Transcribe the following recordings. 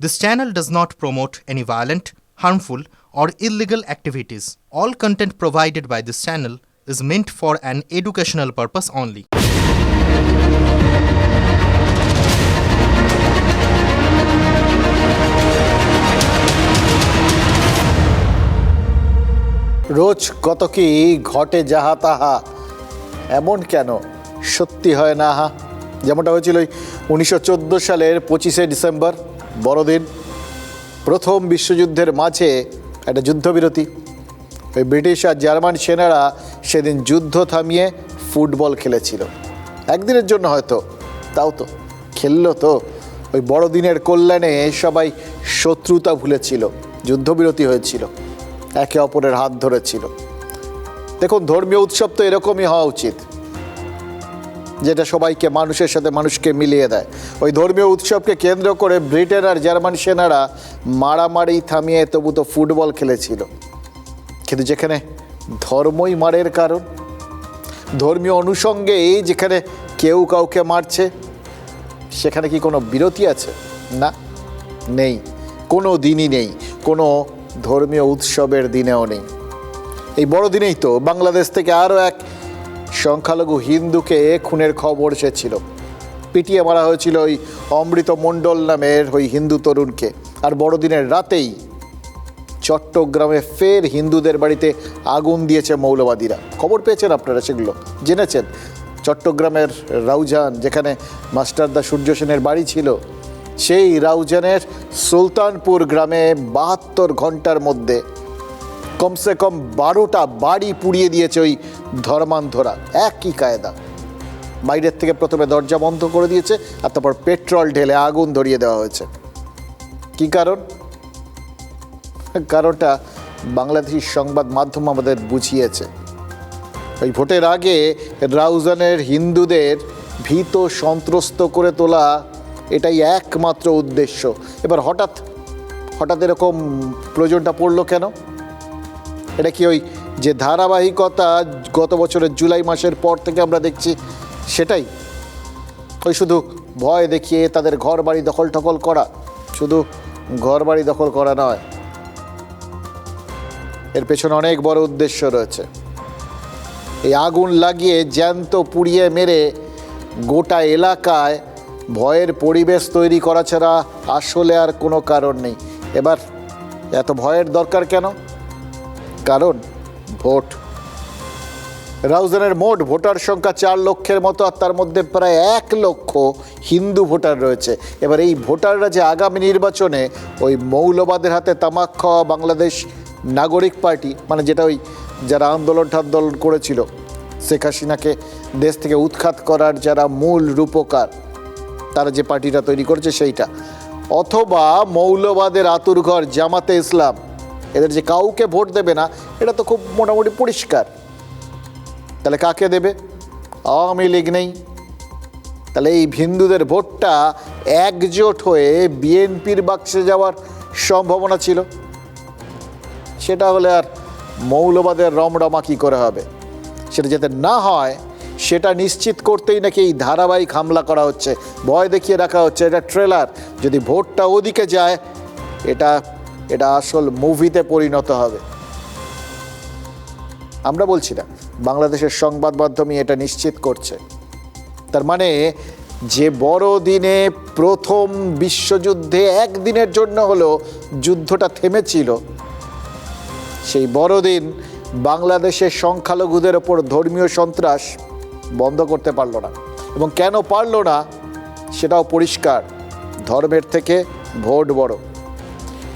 This channel does not promote any violent, harmful, or illegal activities. All content provided by this channel is meant for an educational purpose only. রোজ কত কি ঘটে যাহা তাহা, এমন কেন সত্যি হয় না হা। যেমনটা হয়েছিল 1914 সালের 25শে ডিসেম্বর, বড়দিন, প্রথম বিশ্বযুদ্ধের মাঝে একটা যুদ্ধবিরতি। ওই ব্রিটিশ আর জার্মান সেনারা সেদিন যুদ্ধ থামিয়ে ফুটবল খেলেছিল একদিনের জন্য, হয়তো তাও তো খেললো তো। ওই বড়দিনের কল্যাণে সবাই শত্রুতা ভুলেছিল, যুদ্ধবিরতি হয়েছিল, একে অপরের হাত ধরেছিল। দেখুন, ধর্মীয় উৎসব তো এরকমই হওয়া উচিত, যেটা সবাইকে, মানুষের সাথে মানুষকে মিলিয়ে দেয়। ওই ধর্মীয় উৎসবকে কেন্দ্র করে ব্রিটেন আর জার্মান সেনারা মারামারি থামিয়ে তবু তো ফুটবল খেলেছিল। কিন্তু যেখানে ধর্মই মারের কারণ, ধর্মীয় অনুষঙ্গেই যেখানে কেউ কাউকে মারছে, সেখানে কি কোনো বিরতি আছে? না, নেই, কোনো দিনই নেই, কোনো ধর্মীয় উৎসবের দিনেও নেই। এই বড়দিনেই তো বাংলাদেশ থেকে আরও এক সংখ্যালঘু হিন্দুকে খুনের খবর এসেছিল। পিটিয়ে মারা হয়েছিল ওই অমৃত মণ্ডল নামের ওই হিন্দু তরুণকে। আর বড়দিনের রাতেই চট্টগ্রামে ফের হিন্দুদের বাড়িতে আগুন দিয়েছে মৌলবাদীরা। খবর পেয়েছেন আপনারা, সেগুলো জেনেছেন। চট্টগ্রামের রাউজান, যেখানে মাস্টারদা সূর্য সেনের বাড়ি ছিল, সেই রাউজানের সুলতানপুর গ্রামে 72 ঘন্টার মধ্যে কমসে কম 12টা বাড়ি পুড়িয়ে দিয়েছে ওই ধর্মান্ধরা। একই কায়দা, বাইরের থেকে প্রথমে দরজা বন্ধ করে দিয়েছে আর তারপর পেট্রোল ঢেলে আগুন ধরিয়ে দেওয়া হয়েছে। কি কারণ? কারণটা বাংলাদেশি সংবাদ মাধ্যম আমাদের বুঝিয়েছে। ওই ভোটের আগে রাউজানের হিন্দুদের ভীত সন্ত্রস্ত করে তোলা, এটাই একমাত্র উদ্দেশ্য। এবার হঠাৎ এরকম প্রয়োজনটা পড়লো কেন? এটা কি ওই যে ধারাবাহিকতা গত বছরের জুলাই মাসের পর থেকে আমরা দেখছি, সেটাই? ওই শুধু ভয় দেখিয়ে তাদের ঘর বাড়ি দখল ঠকল করা? শুধু ঘর বাড়ি দখল করা নয়, এর পেছনে অনেক বড় উদ্দেশ্য রয়েছে। এই আগুন লাগিয়ে জ্যান্ত পুড়িয়ে মেরে গোটা এলাকায় ভয়ের পরিবেশ তৈরি করা ছাড়া আসলে আর কোনো কারণ নেই। এবার এত ভয়ের দরকার কেন? কারণ ভোট। রাউজানের মোট ভোটার সংখ্যা 4 লক্ষের মতো, আর তার মধ্যে প্রায় 1 লক্ষ হিন্দু ভোটার রয়েছে। এবার এই ভোটাররা যে আগামী নির্বাচনে ওই মৌলবাদের হাতে তামাক খাওয়া বাংলাদেশ নাগরিক পার্টি, মানে যেটা ওই যারা আন্দোলন করেছিল শেখ হাসিনাকে দেশ থেকে উৎখাত করার যারা মূল রূপকার, তারা যে পার্টিটা তৈরি করেছে সেইটা, অথবা মৌলবাদের আতুরঘর জামাতে ইসলাম, এদের যে কাউকে ভোট দেবে না, এটা তো খুব মোটামুটি পরিষ্কার। তাহলে কাকে দেবে? আওয়ামী লীগ নেই। তাহলে এই হিন্দুদের ভোটটা একজোট হয়ে বিএনপির বাক্সে যাওয়ার সম্ভাবনা ছিল। সেটা হলে আর মৌলবাদের রমরমা কী করে হবে? সেটা যাতে না হয়, সেটা নিশ্চিত করতেই নাকি এই ধারাবাহিক হামলা করা হচ্ছে, ভয় দেখিয়ে রাখা হচ্ছে। এটা ট্রেলার। যদি ভোটটা ওদিকে যায়, এটা আসল মুভিতে পরিণত হবে। আমরা বলছি না, বাংলাদেশের সংবাদ মাধ্যমই এটা নিশ্চিত করছে। তার মানে যে বড়দিনে প্রথম বিশ্বযুদ্ধে একদিনের জন্য হলেও যুদ্ধটা থেমেছিল, সেই বড়দিন বাংলাদেশের সংখ্যালঘুদের ওপর ধর্মীয় সন্ত্রাস বন্ধ করতে পারল না। এবং কেন পারল না সেটাও পরিষ্কার। ধর্মের থেকে ভোট বড়।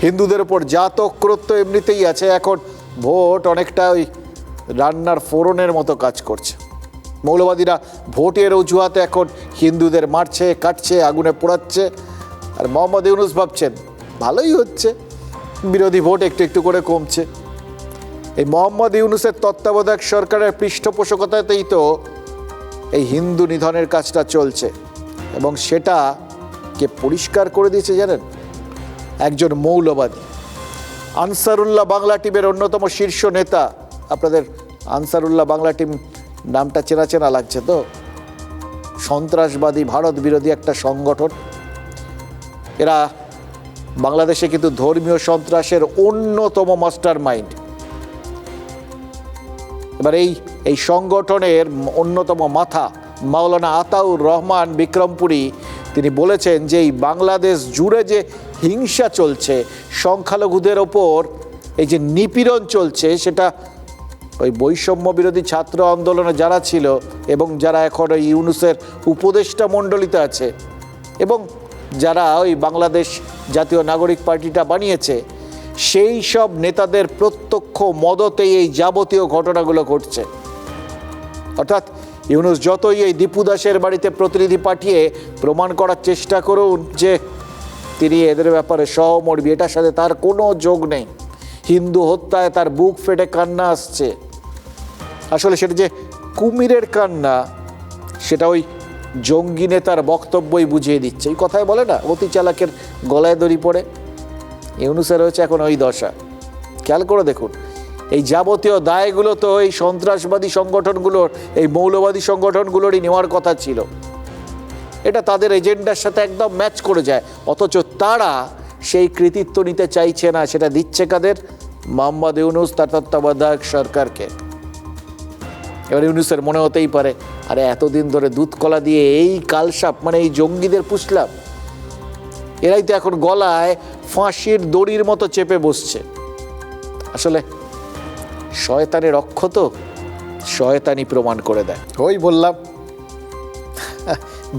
হিন্দুদের ওপর জাতক্রত্ব এমনিতেই আছে, এখন ভোট অনেকটা ওই রান্নার ফোড়নের মতো কাজ করছে। মৌলবাদীরা ভোটের অজুহাতে এখন হিন্দুদের মারছে, কাটছে, আগুনে পোড়াচ্ছে। আর মোহাম্মদ ইউনূস ভাবছেন ভালোই হচ্ছে, বিরোধী ভোট একটু একটু করে কমছে। এই মোহাম্মদ ইউনূসের তত্ত্বাবধায়ক সরকারের পৃষ্ঠপোষকতাতেই তো এই হিন্দু নিধনের কাজটা চলছে। এবং সেটা কে পরিষ্কার করে দিয়েছে জানেন? একজন মৌলবাদী, আনসারুল্লাহ বাংলা টিমের অন্যতম শীর্ষ নেতা। আপনাদের আনসারুল্লাহ বাংলা টিম নামটা চেনা চেনা লাগছে তো? সন্ত্রাসবাদী, ভারত বিরোধী একটা সংগঠন। এরা বাংলাদেশে কিন্তু ধর্মীয় সন্ত্রাসের অন্যতম মাস্টার মাইন্ড। এবার এই সংগঠনের অন্যতম মাথা মাওলানা আতাউর রহমান বিক্রমপুরী তিনি বলেছেন যে এই বাংলাদেশ জুড়ে যে হিংসা চলছে, সংখ্যালঘুদের ওপর এই যে নিপীড়ন চলছে, সেটা ওই বৈষম্য বিরোধী ছাত্র আন্দোলনে যারা ছিল এবং যারা এখন ওই ইউনূসের উপদেষ্টা মণ্ডলীতে আছে এবং যারা ওই বাংলাদেশ জাতীয় নাগরিক পার্টিটা বানিয়েছে, সেই সব নেতাদের প্রত্যক্ষ মদতেই এই যাবতীয় ঘটনাগুলো ঘটছে। অর্থাৎ ইউনূস যতই এই দীপু দাসের বাড়িতে প্রতিনিধি পাঠিয়ে প্রমাণ করার চেষ্টা করুন যে তিনি এদের ব্যাপারে সহমর্মী, এটার সাথে তার কোনো যোগ নেই, হিন্দু হত্যায় তার বুক ফেটে কান্না আসছে, আসলে সেটা যে কুমিরের কান্না সেটা ওই জঙ্গি নেতার বক্তব্যই বুঝিয়ে দিচ্ছে। এই কথায় বলে না, অতি চালাকের গলায় দড়ি পড়ে, ইউনূসের হয়েছে এখন ওই দশা। খেয়াল করে দেখুন, এই যাবতীয় দায়গুলো তো এই সন্ত্রাসবাদী সংগঠনগুলোর, এই মৌলবাদী সংগঠনগুলোরই নেওয়ার কথা ছিল। এটা তাদের এজেন্ডার সাথে একদম ম্যাচ করে যায়, অথচ তারা সেই কৃতিত্ব নিতে চাইছে না। সেটা দিচ্ছে কাদের? মোহাম্মদ ইউনূস, তার তত্ত্বাবধায়ক সরকারকে। এবার ইউনূসের মনে হতেই পারে, আরে এতদিন ধরে দুধ কলা দিয়ে এই কালসাপ মানে এই জঙ্গিদের পুষলাম, এরাই তো এখন গলায় ফাঁসির দড়ির মতো চেপে বসছে। আসলে শয়তানের অক্ষ তো শয়তানি প্রমাণ করে দেয়। ওই বললাম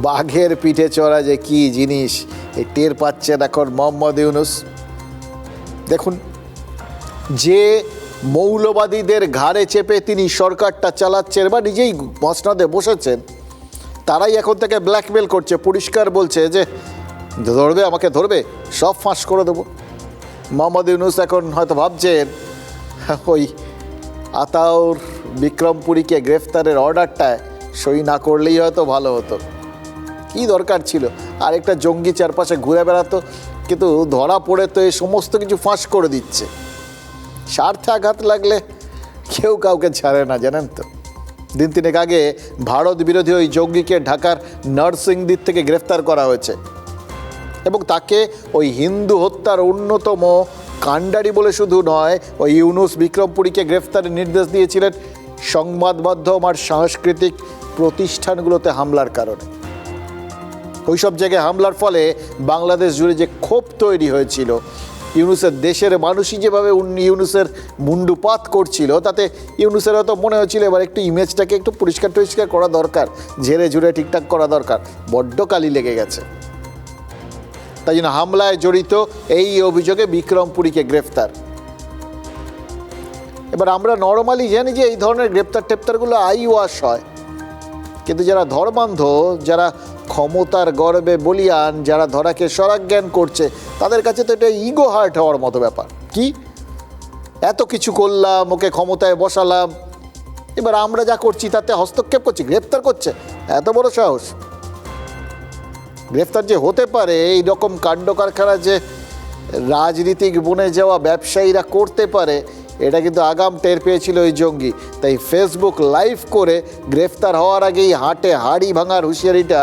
বাঘের পিঠে চড়া যে কি জিনিস, এই টের পাচ্ছেন এখন মোহাম্মদ ইউনূস। দেখুন, যে মৌলবাদীদের ঘাড়ে চেপে তিনি সরকারটা চালাচ্ছেন বা নিজেই মসনদে বসেছেন, তারাই এখন থেকে ব্ল্যাকমেল করছে, পরিষ্কার বলছে যে ধরবে, আমাকে ধরবে, সব ফাঁস করে দেবো। মোহাম্মদ ইউনূস এখন হয়তো ভাবছেন ওই আতাউর বিক্রমপুরীকে গ্রেফতারের অর্ডারটায় সই না করলেই হয়তো ভালো হতো, কী দরকার ছিল আর একটা জঙ্গি চারপাশে ঘুরে বেড়াতো, কিন্তু ধরা পড়ে তো এই সমস্ত কিছু ফাঁস করে দিচ্ছে। স্বার্থে আঘাত লাগলে কেউ কাউকে ছাড়ে না, জানেন তো। দিন তিনেক আগে ভারত বিরোধী ওই জঙ্গিকে ঢাকার নরসিংদীর থেকে গ্রেফতার করা হয়েছে এবং তাকে ওই হিন্দু হত্যার অন্যতম কাণ্ডারি বলে শুধু নয়, ওই ইউনূস বিক্রমপুরীকে গ্রেফতারের নির্দেশ দিয়েছিলেন সংবাদ মাধ্যম আর সাংস্কৃতিক প্রতিষ্ঠানগুলোতে হামলার কারণে। ওই সব জায়গায় হামলার ফলে বাংলাদেশ জুড়ে যে ক্ষোভ তৈরি হয়েছিল, ইউনূসের দেশের মানুষই যেভাবে ইউনূসের মুন্ডুপাত করছিল, তাতে ইউনূসের হয়তো মনে হয়েছিল এবার একটু ইমেজটাকে একটু পরিষ্কার টরিষ্কার করা দরকার, ঝেড়ে ঝুড়ে ঠিকঠাক করা দরকার, বড্ড কালি লেগে গেছে। তাই জন্য হামলায় জড়িত এই অভিযোগে বিক্রমপুরীকে গ্রেফতার। এবার আমরা নর্মালি জানি যে এই ধরনের গ্রেপ্তার টেপ্তারগুলো আইওয়াশ হয়, কিন্তু যারা ধর্মান্ধ, যারা ক্ষমতার গর্বে বলিয়ান, যারা ধরাকে স্বরাজ্ঞান করছে, তাদের কাছে তো এটা ইগো হার্ট হওয়ার মতো ব্যাপার। কি এত কিছু করলাম, ওকে ক্ষমতায় বসালাম, এবার আমরা যা করছি তাতে হস্তক্ষেপ করছি, গ্রেপ্তার করছে, এত বড় সাহস। গ্রেফতার যে হতে পারে, এই রকম কাণ্ড কারখানা যে রাজনীতিক বনে যাওয়া ব্যবসায়ীরা করতে পারে, এটা কিন্তু আগাম টের পেয়েছিল ওই জঙ্গি। তাই ফেসবুক লাইভ করে গ্রেফতার হওয়ার আগেই হাটে হাড়ি ভাঙার হুঁশিয়ারিটা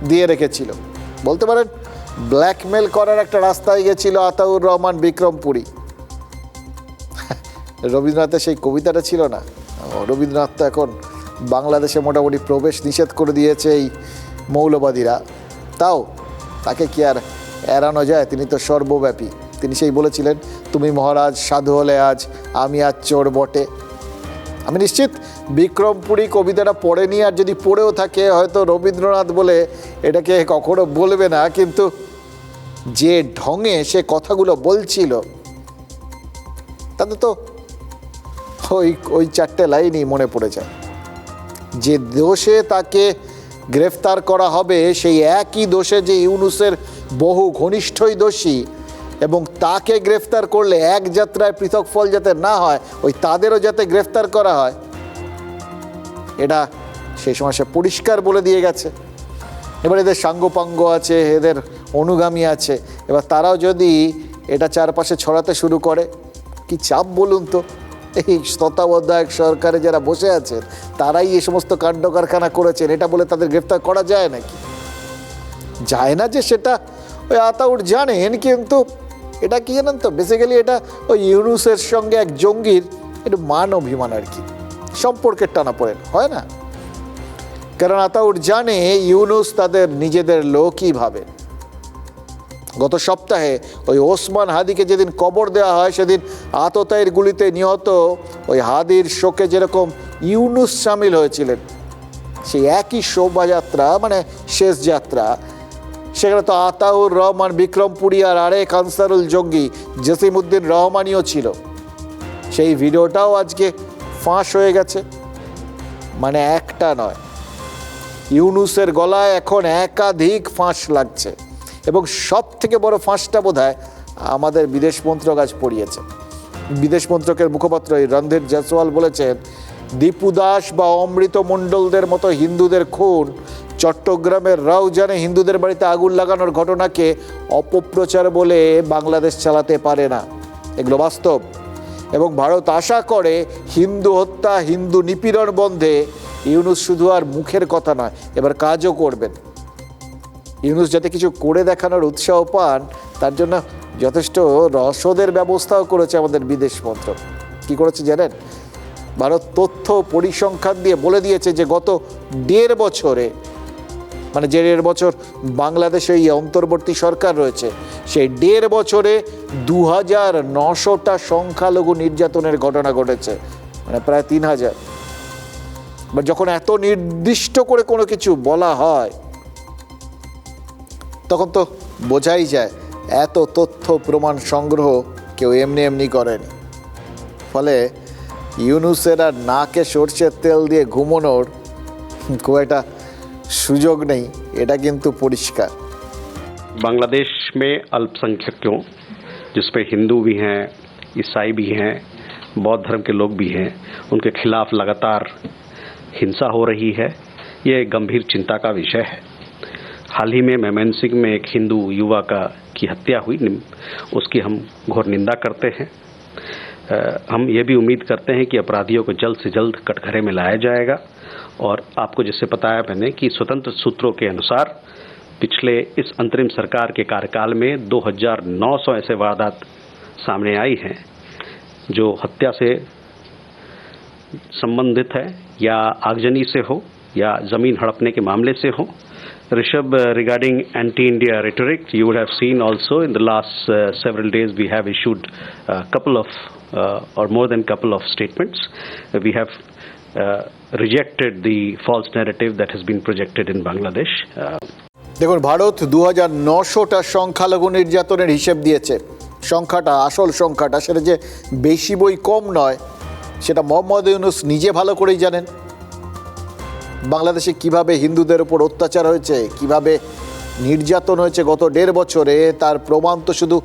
দিয়ে রেখেছিল। বলতে পারেন ব্ল্যাকমেল করার একটা রাস্তায় গেছিল আতাউর রহমান বিক্রমপুরী। রবীন্দ্রনাথের সেই কবিতাটা ছিল না, রবীন্দ্রনাথ তো এখন বাংলাদেশে মোটামুটি প্রবেশ নিষেধ করে দিয়েছে এই মৌলবাদীরা, তাও তাকে কি আর এড়ানো যায়? তিনি তো সর্বব্যাপী। তিনি সেই বলেছিলেন, তুমি মহারাজ সাধু হলে আজ, আমি আজ চোর বটে। আমি নিশ্চিত বিক্রমপুরী কবিতাটা পড়েনি, আর যদি পড়েও থাকে হয়তো রবীন্দ্রনাথ বলে এটাকে কখনো বলবে না, কিন্তু যে ঢঙে সে কথাগুলো বলছিল তাতে তো ওই চারটে লাইনই মনে পড়ে যায়। যে দোষে তাকে গ্রেফতার করা হবে, সেই একই দোষে যে ইউনূসের বহু ঘনিষ্ঠই দোষী, এবং তাকে গ্রেফতার করলে এক যাত্রায় পৃথক ফল যাতে না হয়, ওই তাদেরও যাতে গ্রেফতার করা হয়, এটা সেই সময় সে পরিষ্কার বলে দিয়ে গেছে। এবার এদের সাঙ্গপাঙ্গ আছে, এদের অনুগামী আছে, এবার তারাও যদি এটা চারপাশে ছড়াতে শুরু করে, কি চাপ বলুন তো। এই তত্ত্বাবধায়ক সরকারে যারা বসে আছেন তারাই এই সমস্ত কাণ্ড কারখানা করেছেন, এটা বলে তাদের গ্রেফতার করা যায় নাকি? যায় না যে সেটা ওই আতাউর জানেন, কিন্তু এটা কি জানেন তো, বেসিক্যালি এটা ওই ইউনুসের সঙ্গে এক জঙ্গির একটু মান অভিমান আর কি, সম্পর্কের টানাপোড়েন হয় না। কারণ আতাউর জানে ইউনুস তাদের নিজেদের লোকই ভাবে। গত সপ্তাহে ওই ওসমান হাদিকে যেদিন কবর দেওয়া হয়, সেদিন আততায়ীর গুলিতে নিহত ওই হাদির শোকে যেরকম ইউনুস সামিল হয়েছিলেন, সেই একই শোভাযাত্রা মানে শেষ যাত্রা, সেখানে তো আতাউর রহমান বিক্রমপুরী আর আরেক আনসারুল জঙ্গি জসিমউদ্দিন রহমানিও ছিল। সেই ভিডিওটাও আজকে ফাঁস হয়ে গেছে। মানে একটা নয়, ইউনুসের গলায় এখন একাধিক ফাঁস লাগছে। এবং সব থেকে বড় ফাঁসটা বোধহয় আমাদের বিদেশ মন্ত্রক আজ পড়িয়েছে। বিদেশ মন্ত্রকের মুখপাত্র রণধীর জয়সওয়াল বলেছেন, দীপু দাস বা অমৃত মণ্ডলদের মতো হিন্দুদের খুন, চট্টগ্রামের রাউজানে হিন্দুদের বাড়িতে আগুন লাগানোর ঘটনাকে অপপ্রচার বলে বাংলাদেশ চালাতে পারে না। এগুলো বাস্তব। এবং ভারত আশা করে হিন্দু হত্যা, হিন্দু নিপীড়ন বন্ধে ইউনুস শুধু আর মুখের কথা নয়, এবার কাজও করবেন। ইউনুস যাতে কিছু করে দেখানোর উৎসাহ পান, তার জন্য যথেষ্ট রসদের ব্যবস্থাও করেছে আমাদের বিদেশ মন্ত্রক। কী করেছে জানেন? ভারত তথ্য পরিসংখ্যান দিয়ে বলে দিয়েছে যে গত 1.5 বছরে, মানে যে 1.5 বছর বাংলাদেশে এই অন্তর্বর্তী সরকার রয়েছে, সেই 1.5 বছরে 2900টা সংখ্যালঘু নির্যাতনের ঘটনা ঘটেছে, মানে প্রায় 3000। বা যখন এত নির্দিষ্ট করে কোনো কিছু বলা হয়, তখন তো বোঝাই যায় এত তথ্য প্রমাণ সংগ্রহ কেউ এমনি এমনি করেনি। ফলে ইউনুসের আর নাকে সর্ষের তেল দিয়ে ঘুমানোর খুব একটা সুযোগ নেই, এটা কিন্তু পরিষ্কার। बांग्लादेश में अल्पसंख्यकों, जिसपे हिंदू भी हैं, ईसाई भी हैं, बौद्ध धर्म के लोग भी हैं, उनके खिलाफ लगातार हिंसा हो रही है। ये एक गंभीर चिंता का विषय है। हाल ही में मेमनसिंह में एक हिंदू युवा की हत्या हुई, उसकी हम घोर निंदा करते हैं। हम ये भी उम्मीद करते हैं कि अपराधियों को जल्द से जल्द कटघरे में लाया जाएगा। और आपको जैसे बताया मैंने कि स्वतंत्र सूत्रों के अनुसार पिछले इस अंतरिम सरकार के कार्यकाल में 2900 ऐसे वारदात सामने आई हैं जो हत्या से संबंधित है, या आगजनी से हो, या ज़मीन हड़पने के मामले से हो। Rishabh, regarding anti-India rhetoric, you would have seen also in the last several days we have issued a couple of or more than couple of statements. We have rejected the false narrative that has been projected in Bangladesh. দেখুন, ভারত 2900টা সংখ্যালঘু নির্যাতনের হিসেব দিয়েছে। সংখ্যাটা, আসল সংখ্যাটা, সেটা যে বেশি বই কম নয়, সেটা মোহাম্মদ ইউনুস নিজে ভালো করেই জানেন। বাংলাদেশে কিভাবে হিন্দুদের উপর অত্যাচার হয়েছে, কিভাবে নির্যাতন হয়েছে গত 1.5 বছরে, তার প্রমাণ তো শুধু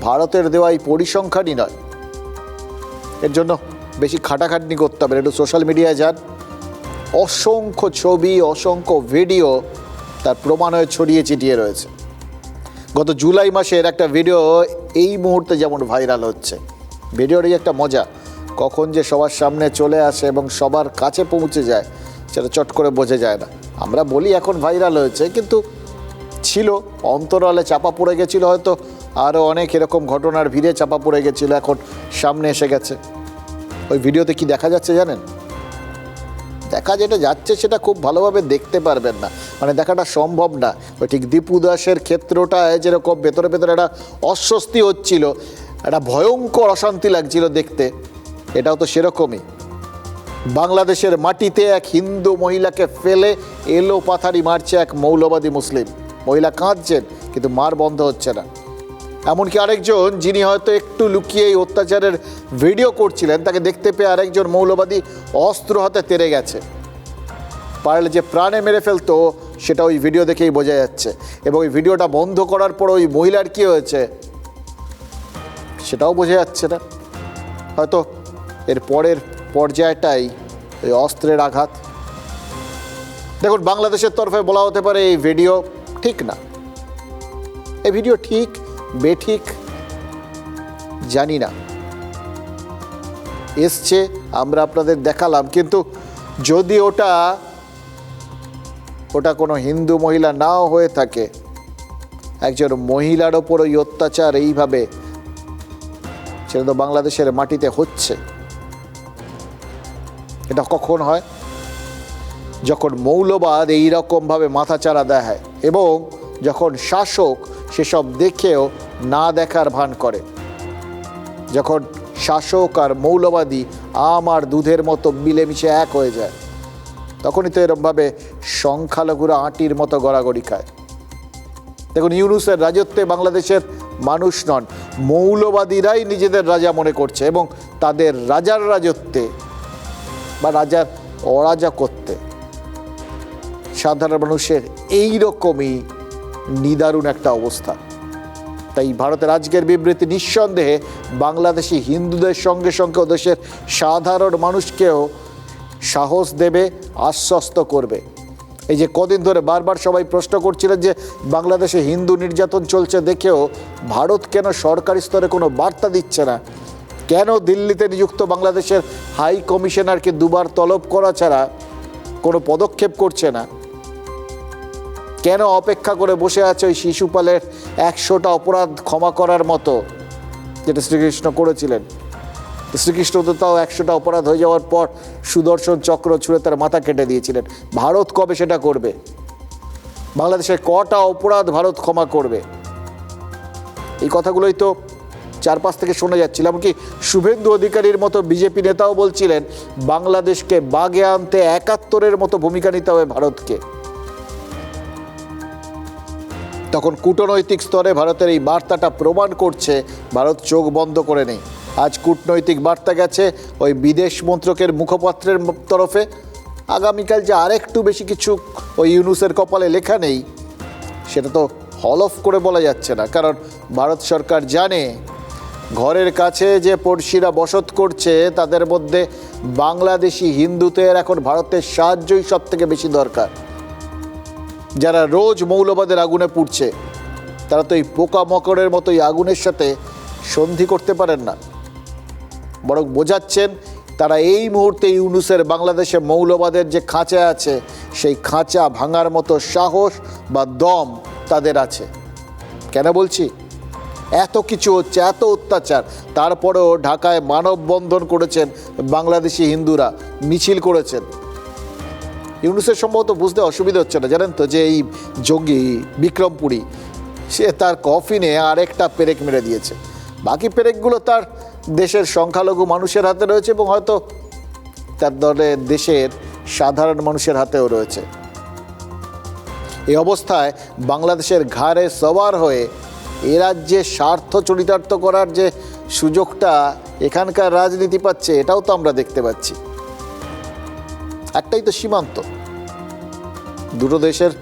ভারতের দেওয়া এই পরিসংখ্যানই নয়। এর জন্য বেশি খাটাখাটনি করতে হবে, একটু সোশ্যাল মিডিয়ায় যান, অসংখ্য ছবি, অসংখ্য ভিডিও তার প্রমাণ হয়ে ছড়িয়ে ছিটিয়ে রয়েছে। গত জুলাই মাসের একটা ভিডিও এই মুহূর্তে যেমন ভাইরাল হচ্ছে। ভিডিওরই একটা মজা, কখন যে সবার সামনে চলে আসে এবং সবার কাছে পৌঁছে যায়, সেটা চট করে বোঝা যায় না। আমরা বলি এখন ভাইরাল হয়েছে, কিন্তু ছিল, অন্তরালে চাপা পড়ে গেছিল, হয়তো আরও অনেক এরকম ঘটনার ভিড়ে চাপা পড়ে গেছিল, এখন সামনে এসে গেছে। ওই ভিডিওতে কি দেখা যাচ্ছে জানেন? দেখা যেটা যাচ্ছে সেটা খুব ভালোভাবে দেখতে পারবেন না, মানে দেখাটা সম্ভব না। ওই ঠিক দীপু দাসের ক্ষেত্রটায় যেরকম ভেতরে ভেতরে একটা অস্বস্তি হচ্ছিল, একটা ভয়ঙ্কর অশান্তি লাগছিল দেখতে, এটাও তো সেরকমই। বাংলাদেশের মাটিতে এক হিন্দু মহিলাকে ফেলে এলো পাথারি মারছে এক মৌলবাদী মুসলিম। মহিলা কাঁদছেন, কিন্তু মার বন্ধ হচ্ছে না। এমনকি আরেকজন, যিনি হয়তো একটু লুকিয়ে এই অত্যাচারের ভিডিও করছিলেন, তাকে দেখতে পেয়ে আরেকজন মৌলবাদী অস্ত্র হাতে তেড়ে গেছে। পারলে যে প্রাণে মেরে ফেলতো, সেটা ওই ভিডিও দেখেই বোঝা যাচ্ছে। এবং ওই ভিডিওটা বন্ধ করার পর ওই মহিলার কী হয়েছে সেটাও বোঝা যাচ্ছে না। হয়তো এর পরের পর্যায়টাই ওই অস্ত্রের আঘাত। দেখুন, বাংলাদেশের তরফে বলা হতে পারে এই ভিডিও ঠিক না, এই ভিডিও ঠিক বেঠিক জানি না, এসছে, আমরা আপনাদের দেখালাম। কিন্তু যদি ওটা কোনো হিন্দু মহিলা নাও হয়ে থাকে, একজন মহিলার ওপর ওই অত্যাচার এইভাবে সেটা তো বাংলাদেশের মাটিতে হচ্ছে। এটা কখন হয়? যখন মৌলবাদ এইরকমভাবে মাথাচাড়া দেয় এবং যখন শাসক সেসব দেখেও না দেখার ভান করে, যখন শাসক আর মৌলবাদী আম আর দুধের মতো মিলেমিশে এক হয়ে যায়, তখনই তো এরকমভাবে সংখ্যালঘুরা আঁটির মতো গড়াগড়ি খায়। দেখুন, ইউনূসের রাজত্বে বাংলাদেশের মানুষ নন, মৌলবাদীরাই নিজেদের রাজা মনে করছে এবং তাদের রাজার রাজত্বে বা রাজার অরাজকত্বে সাধারণ মানুষের এইরকমই নিদারুণ একটা অবস্থা। তাই ভারতের আজকের বিবৃতি নিঃসন্দেহে বাংলাদেশি হিন্দুদের সঙ্গে সঙ্গে দেশের সাধারণ মানুষকেও সাহস দেবে, আশ্বস্ত করবে। এই যে কদিন ধরে বারবার সবাই প্রশ্ন করছিলেন যে বাংলাদেশে হিন্দু নির্যাতন চলছে দেখেও ভারত কেন সরকারি স্তরে কোনো বার্তা দিচ্ছে না, কেন দিল্লিতে নিযুক্ত বাংলাদেশের হাই কমিশনারকে দুবার তলব করা ছাড়া কোনো পদক্ষেপ করছে না, কেন অপেক্ষা করে বসে আছে ওই শিশুপালের 100টা অপরাধ ক্ষমা করার মতো যেটা শ্রীকৃষ্ণ করেছিলেন। শ্রীকৃষ্ণ তো তাও 100টা অপরাধ হয়ে যাওয়ার পর সুদর্শন চক্র ছুঁড়ে তার মাথা কেটে দিয়েছিলেন। ভারত কবে সেটা করবে? বাংলাদেশের কটা অপরাধ ভারত ক্ষমা করবে? এই কথাগুলোই তো চারপাশ থেকে শোনা যাচ্ছিল। এমনকি শুভেন্দু অধিকারীর মতো বিজেপি নেতাও বলছিলেন বাংলাদেশকে বাগে আনতে 71-এর মতো ভূমিকা নিতে হবে ভারতকে। তখন কূটনৈতিক স্তরে ভারতের এই বার্তাটা প্রমাণ করছে ভারত চোখ বন্ধ করে নেই। আজ কূটনৈতিক বার্তা গেছে ওই বিদেশ মন্ত্রকের মুখপাত্রের তরফে। আগামীকাল যে আরেকটু বেশি কিছু ওই ইউনূসের কপালে লেখা নেই সেটা তো হলফ করে বলা যাচ্ছে না, কারণ ভারত সরকার জানে ঘরের কাছে যে পড়শিরা বসত করছে তাদের মধ্যে বাংলাদেশি হিন্দুদের এখন ভারতের সাহায্যই সব থেকে বেশি দরকার। যারা রোজ মৌলবাদের আগুনে পুড়ছে তারা তো এই পোকামাকড়ের মতো এই আগুনের সাথে সন্ধি করতে পারেন না, বরং বোঝাচ্ছেন তারা এই মুহূর্তে ইউনূসের বাংলাদেশে মৌলবাদের যে খাঁচা আছে সেই খাঁচা ভাঙার মতো সাহস বা দম তাদের আছে। কেন বলছি? এত কিছু হচ্ছে, এত অত্যাচার, তারপরেও ঢাকায় মানববন্ধন করেছেন বাংলাদেশি হিন্দুরা, মিছিল করেছেন। ইউনূসের সম্ভবত বুঝতে অসুবিধা হচ্ছে না, জানেন তো, যে এই জঙ্গি বিক্রমপুরী সে তার কফিনে আরেকটা পেরেক মেরে দিয়েছে। বাকি পেরেকগুলো তার দেশের সংখ্যালঘু মানুষের হাতে রয়েছে এবং হয়তো তার দলে দেশের সাধারণ মানুষের হাতেও রয়েছে। এই অবস্থায় বাংলাদেশের ঘাড়ে সওয়ার হয়ে এ রাজ্যে স্বার্থ চরিতার্থ করার যে সুযোগটা এখানকার রাজনীতি পাচ্ছে এটাও তো আমরা দেখতে পাচ্ছি। একটাই তো সীমান্ত, দুটো দেশের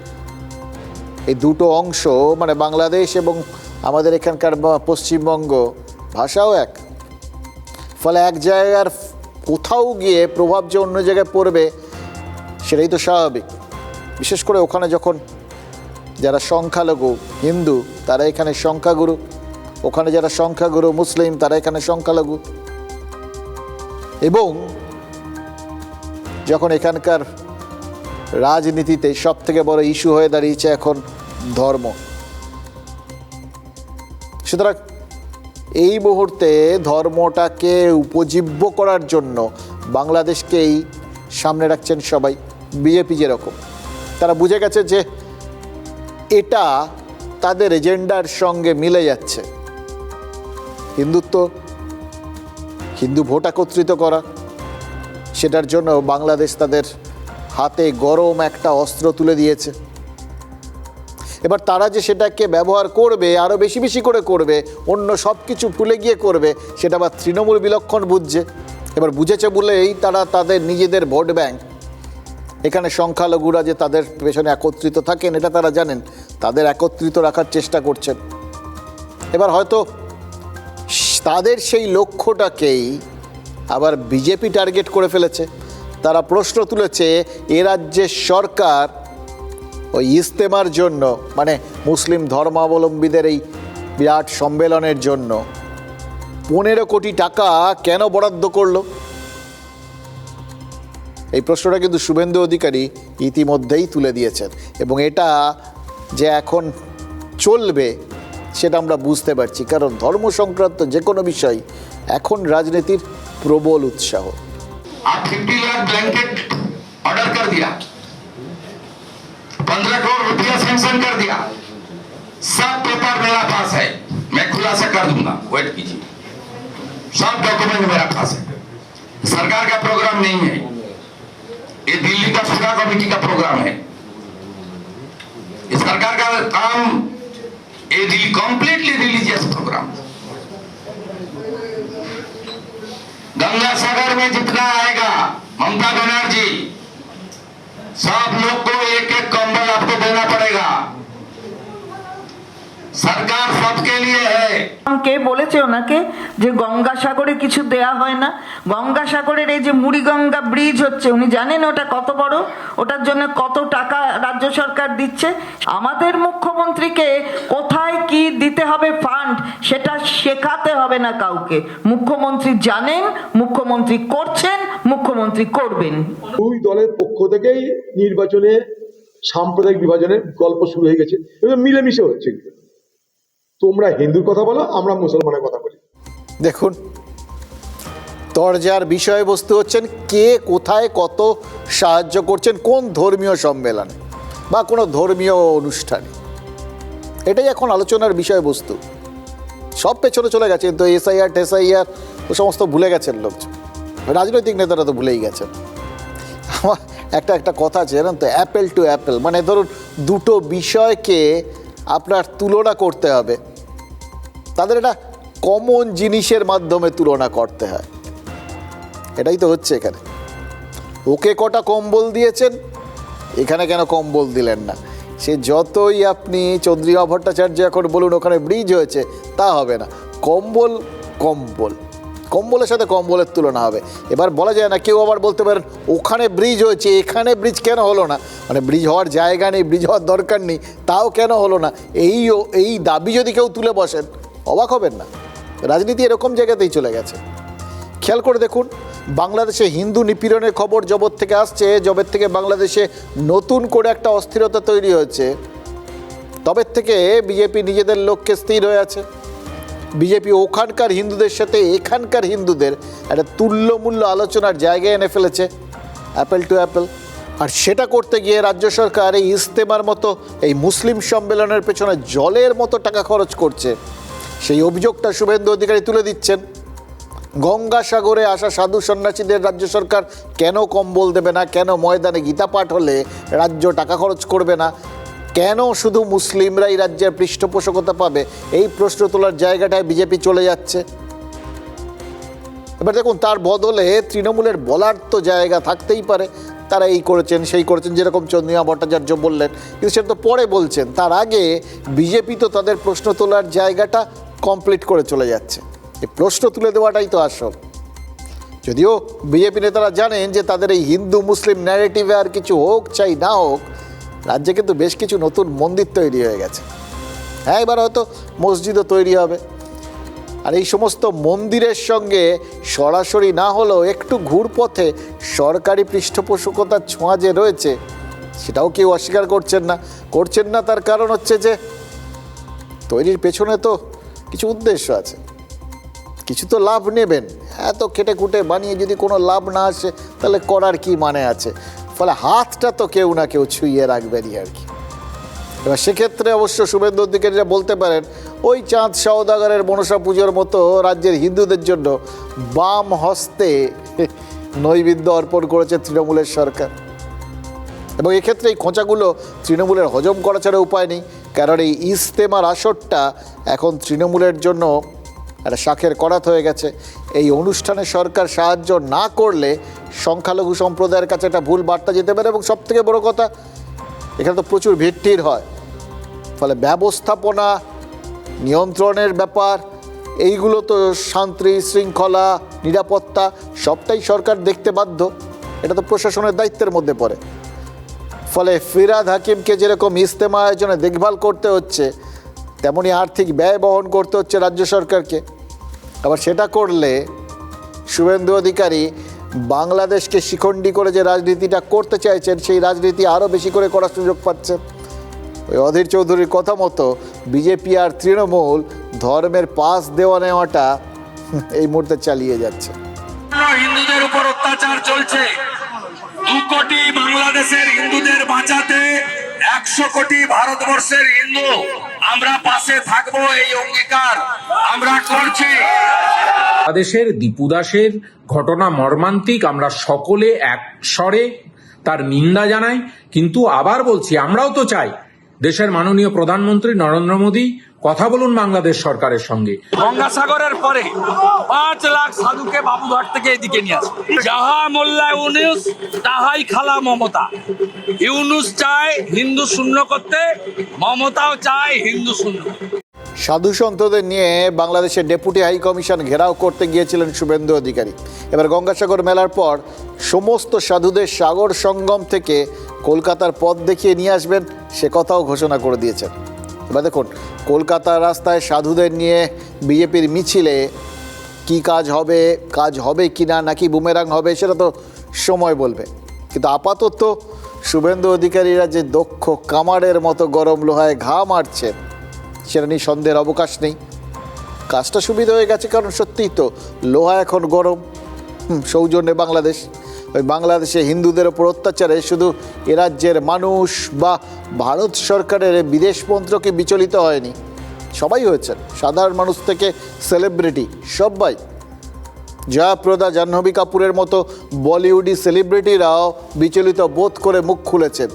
এই দুটো অংশ মানে বাংলাদেশ এবং আমাদের এখানকার পশ্চিমবঙ্গ ভাষাও এক, ফলে এক জায়গার কোথাও গিয়ে প্রভাব যে অন্য জায়গায় পড়বে সেটাই তো স্বাভাবিক। বিশেষ করে ওখানে যখন যারা সংখ্যালঘু হিন্দু তারা এখানে সংখ্যাগুরু, ওখানে যারা সংখ্যাগুরু মুসলিম তারা এখানে সংখ্যালঘু, এবং যখন এখানকার রাজনীতিতে সব থেকে বড় ইস্যু হয়ে দাঁড়িয়েছে এখন ধর্ম। সুতরাং এই মুহূর্তে ধর্মটাকে উপজীব্য করার জন্য বাংলাদেশকেই সামনে রাখছেন সবাই। বিজেপি যেরকম, তারা বুঝে গেছে যে এটা তাদের এজেন্ডার সঙ্গে মিলে যাচ্ছে। হিন্দুত্ব, হিন্দু ভোট একত্রিত করা, সেটার জন্য বাংলাদেশ তাদের হাতে গরম একটা অস্ত্র তুলে দিয়েছে। এবার তারা যে সেটাকে ব্যবহার করবে, আরও বেশি বেশি করে করবে, অন্য সব কিছু ভুলে গিয়ে করবে, সেটা আবার তৃণমূল বিলক্ষণ বুঝছে। এবার বুঝেছে বলেই তারা তাদের নিজেদের ভোট ব্যাংক, এখানে সংখ্যালঘুরা যে তাদের পেছনে একত্রিত থাকেন এটা তারা জানেন, তাদের একত্রিত রাখার চেষ্টা করছেন। এবার হয়তো তাদের সেই লক্ষ্যটাকেই আবার বিজেপি টার্গেট করে ফেলেছে। তারা প্রশ্ন তুলেছে এ রাজ্যের সরকার ওই ইজতেমার জন্য, মানে মুসলিম ধর্মাবলম্বীদের এই বিরাট সম্মেলনের জন্য 15 কোটি টাকা কেন বরাদ্দ করলো। এই প্রশ্নটা কিন্তু শুভেন্দু অধিকারী ইতিমধ্যেই তুলে দিয়েছেন, এবং এটা যে এখন চলবে সেটা আমরা বুঝতে পারছি, কারণ ধর্ম সংক্রান্ত যে কোনো বিষয় এখন রাজনীতির প্রবল উৎসাহ। आप 50 लाख ब्लैंकेट ऑर्डर कर दिया, 15 करोड़ रुपया सैंक्शन कर दिया, सब पेपर मेरा पास है, मैं खुलासा कर दूंगा, वेट कीजिए, सब डॉक्यूमेंट मेरा पास है। सरकार का प्रोग्राम नहीं है ये, दिल्ली का सुधा कमेटी का प्रोग्राम है। ये सरकार का काम, ये Delhi completely religious program. Ganga Sagar में जितना आएगा ममता बनर्जी, सब लोग को एक एक कंबल आपको देना पड़ेगा। सरकार सबके लिए है। কে বলেছে ওনাকে যে গঙ্গাসাগরে কিছু দেয়া হয় না? গঙ্গাসাগরের এই যে মুড়িগঙ্গা ব্রিজ হচ্ছে, উনি জানেন ওটা কত বড়, ওটার জন্য কত টাকা রাজ্য সরকার দিচ্ছে? আমাদের মুখ্যমন্ত্রীকে কোথায় কি দিতে হবে ফান্ড সেটা শেখাতে হবে না কাউকে। মুখ্যমন্ত্রী জানেন, মুখ্যমন্ত্রী করছেন, মুখ্যমন্ত্রী করবেন। দুই দলের পক্ষ থেকেই নির্বাচনে সাম্প্রদায়িক বিভাজনের গল্প শুরু হয়ে গেছে এবং মিলেমিশে হচ্ছে। তোমরা হিন্দুর কথা বলো, আমরা মুসলমানের কথা বলি। দেখুন, তরজার বিষয়বস্তু হচ্ছেন কে কোথায় কত সাহায্য করছেন কোন ধর্মীয় সম্মেলনে বা কোনো ধর্মীয় অনুষ্ঠানে, এটাই এখন আলোচনার বিষয়বস্তু। সব পেছনে চলে গেছে, কিন্তু এসআইআর টেসআইআর ও সমস্ত ভুলে গেছেন লোকজন, রাজনৈতিক নেতারা তো ভুলেই গেছেন। আমার একটা কথা আছে জানেন তো, অ্যাপেল টু অ্যাপেল, মানে ধরুন দুটো বিষয়কে আপনার তুলনা করতে হবে, তাদের একটা কমন জিনিসের মাধ্যমে তুলনা করতে হয়। এটাই তো হচ্ছে এখানে। ওকে কটা কম্বল দিয়েছেন, এখানে কেন কম্বল দিলেন না? সে যতই আপনি চন্দ্রিমা ভট্টাচার্য এখন বলুন ওখানে ব্রিজ হয়েছে, তা হবে না। কম্বল কম্বল, কম্বলের সাথে কম্বলের তুলনা হবে। এবার বলা যায় না, কেউ আবার বলতে পারেন ওখানে ব্রিজ হয়েছে এখানে ব্রিজ কেন হলো না, মানে ব্রিজ হওয়ার জায়গা নেই, ব্রিজ হওয়ার দরকার নেই, তাও কেন হলো না, এই দাবি যদি কেউ তুলে বসেন অবাক হবেন না। রাজনীতি এরকম জায়গাতেই চলে গেছে। খেয়াল করে দেখুন, বাংলাদেশে হিন্দু নিপীড়নের খবর জবর থেকে আসছে, জবের থেকে বাংলাদেশে নতুন করে একটা অস্থিরতা তৈরি হয়েছে, তবের থেকে বিজেপি নিজেদের লক্ষ্যে স্থির হয়ে আছে। বিজেপি ওখানকার হিন্দুদের সাথে এখানকার হিন্দুদের একটা তুল্যমূল্য আলোচনার জায়গায় এনে ফেলেছে, অ্যাপেল টু অ্যাপেল। আর সেটা করতে গিয়ে রাজ্য সরকার এই ইজতেমার মতো এই মুসলিম সম্মেলনের পেছনে জলের মতো টাকা খরচ করছে। সেই অভিযোগটা শুভেন্দু অধিকারী তুলে দিচ্ছেন। গঙ্গাসাগরে আসা সাধু সন্ন্যাসীদের রাজ্য সরকার কেন কম্বল দেবে না, কেন ময়দানে গীতা পাঠ হলে রাজ্য টাকা খরচ করবে না, কেন শুধু মুসলিমরাই রাজ্যের পৃষ্ঠপোষকতা পাবে, এই প্রশ্ন তোলার জায়গাটায় বিজেপি চলে যাচ্ছে। এবার দেখুন, তার বদলে তৃণমূলের বলার তো জায়গা থাকতেই পারে, তারা এই করেছেন সেই করেছেন, যেরকম চন্দ্রিমা ভট্টাচার্য বললেন, কিন্তু সেটা তো পরে বলছেন। তার আগে বিজেপি তো তাদের প্রশ্ন তোলার জায়গাটা কমপ্লিট করে চলে যাচ্ছে। এই প্রশ্ন তুলে দেওয়াটাই তো আসল। যদিও বিজেপি নেতারা জানেন যে তাদের এই হিন্দু মুসলিম ন্যারেটিভে আর কিছু হোক চাই না হোক, রাজ্যে কিন্তু বেশ কিছু নতুন মন্দির তৈরি হয়ে গেছে। হ্যাঁ, এবার হয়তো মসজিদও তৈরি হবে। আর এই সমস্ত মন্দিরের সঙ্গে সরাসরি না হলেও একটু ঘুরপথে সরকারি পৃষ্ঠপোষকতার ছোঁয়া যে রয়েছে, সেটাও কেউ অস্বীকার করছেন না। তার কারণ হচ্ছে যে তৈরির পেছনে তো কিছু উদ্দেশ্য আছে, কিছু তো লাভ নেবেন। এত খেটে খুঁটে বানিয়ে যদি কোনো লাভ না আসে তাহলে করার কি মানে আছে? ফলে হাতটা তো কেউ না কেউ ছুঁয়ে রাখবেনই আর কি। এবার সেক্ষেত্রে অবশ্য শুভেন্দু অধিকারীরা বলতে পারেন, ওই চাঁদ সওদাগরের মনসা পুজোর মতো রাজ্যের হিন্দুদের জন্য বাম হস্তে নৈবেদ্য অর্পণ করেছে তৃণমূলের সরকার। এবং এক্ষেত্রে এই খোঁচাগুলো তৃণমূলের হজম করা ছাড়া উপায় নেই, কারণ এই ইজতেমার আসরটা এখন তৃণমূলের জন্য একটা শাখের করাত হয়ে গেছে। এই অনুষ্ঠানে সরকার সাহায্য না করলে সংখ্যালঘু সম্প্রদায়ের কাছে একটা ভুল বার্তা যেতে পারে। এবং সবথেকে বড় কথা, এখানে তো প্রচুর ভিড় হয়, ফলে ব্যবস্থাপনা নিয়ন্ত্রণের ব্যাপার, এইগুলো তো শান্তি শৃঙ্খলা নিরাপত্তা সবটাই সরকার দেখতে বাধ্য। এটা তো প্রশাসনের দায়িত্বের মধ্যে পড়ে। ফলে ফিরহাদ হাকিমকে যেরকম ইজতেমা আয়োজনে দেখভাল করতে হচ্ছে, তেমনি আর্থিক ব্যয় বহন করতে হচ্ছে রাজ্য সরকারকে। আবার সেটা করলে শুভেন্দু অধিকারী বাংলাদেশকে শিখণ্ডী করে যে রাজনীতিটা করতে চাইছেন, সেই রাজনীতি আরও বেশি করে করার সুযোগ পাচ্ছেন। ওই অধীর চৌধুরীর কথা মতো বিজেপি আর তৃণমূল ধর্মের পাস দেওয়া নেওয়াটা এই মুহূর্তে চালিয়ে যাচ্ছে। হিন্দুদের উপর অত্যাচার চলছে, 2 কোটি বাংলাদেশের হিন্দুদের বাঁচাতে 100 কোটি ভারতবর্ষের হিন্দু আমরা পাশে থাকবো, এই অঙ্গীকার আমরা করছি। বাংলাদেশের দীপু দাসের ঘটনা মর্মান্তিক, আমরা সকলে এক স্বরে তার নিন্দা জানাই। কিন্তু আবার বলছি, আমরাও তো চাই দেশের মাননীয় প্রধানমন্ত্রী নরেন্দ্র মোদী কথা বলুন বাংলাদেশ সরকারের সঙ্গে। গঙ্গাসাগরের পরে 5 লাখ সাধুকে বাবুঘাট থেকে এদিকে নিয়ে আসে। যাহা মোল্লা ইউনুস তাহাই খালা মমতা। ইউনুস চায় হিন্দু শূন্য করতে, মমতাও চায় হিন্দু শূন্য। সাধু সন্তদের নিয়ে বাংলাদেশের ডেপুটি হাই কমিশন ঘেরাও করতে গিয়েছিলেন শুভেন্দু অধিকারী। এবার গঙ্গাসাগর মেলার পর সমস্ত সাধুদের সাগর সঙ্গম থেকে কলকাতার পথ দেখিয়ে নিয়ে আসবেন, সে কথাও ঘোষণা করে দিয়েছেন। এবার দেখুন, কলকাতার রাস্তায় সাধুদের নিয়ে বিজেপির মিছিলে কি কাজ হবে কি না, নাকি বুমেরাং হবে, সেটা তো সময় বলবে। কিন্তু আপাতত শুভেন্দু অধিকারীরা যে দক্ষ কামারের মতো গরম লোহায় ঘা মারছেন, সেটা নিয়ে সন্দেহের অবকাশ নেই। কাজটা সুবিধা হয়ে গেছে, কারণ সত্যিই তো লোহা এখন গরম। সৌজন্যে বাংলাদেশ, ওই বাংলাদেশে হিন্দুদের ওপর অত্যাচারে শুধু এ রাজ্যের মানুষ বা ভারত সরকারের বিদেশ মন্ত্রকে বিচলিত হয়নি, সবাই হয়েছেন, সাধারণ মানুষ থেকে সেলিব্রিটি সবাই। জয়াপ্রদা, জাহ্নবী কাপুরের মতো বলিউডি সেলিব্রিটিরাও বিচলিত বোধ করে মুখ খুলেছেন।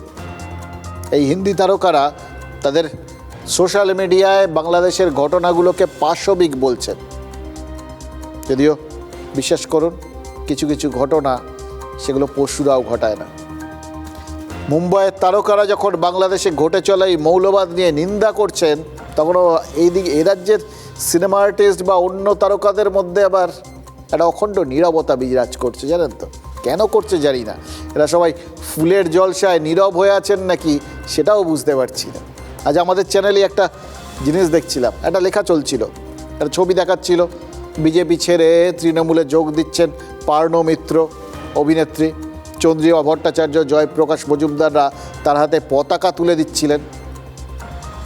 এই হিন্দি তারকারা তাদের সোশ্যাল মিডিয়ায় বাংলাদেশের ঘটনাগুলোকে পাশবিক বলছেন। যদিও বিশ্বাস করুন, কিছু কিছু ঘটনা সেগুলো পশুরাও ঘটায় না। মুম্বাইয়ের তারকারা যখন বাংলাদেশে ঘটে চলা এই মৌলবাদ নিয়ে নিন্দা করছেন, তখনও এইদিকে এ রাজ্যের সিনেমা আর্টিস্ট বা অন্য তারকাদের মধ্যে আবার একটা অখণ্ড নীরবতা বিরাজ করছে। জানেন তো কেন করছে জানি না। এরা সবাই ফুলের জলসায় নীরব হয়ে আছেন নাকি সেটাও বুঝতে পারছি না। আজ আমাদের চ্যানেলে একটা জিনিস দেখছিলাম, একটা লেখা চলছিল, একটা ছবি দেখাচ্ছিল, বিজেপি ছেড়ে তৃণমূলে যোগ দিচ্ছেন পার্ণ মিত্র অভিনেত্রী, চন্দ্রিমা ভট্টাচার্য, জয়প্রকাশ মজুমদাররা তার হাতে পতাকা তুলে দিচ্ছিলেন।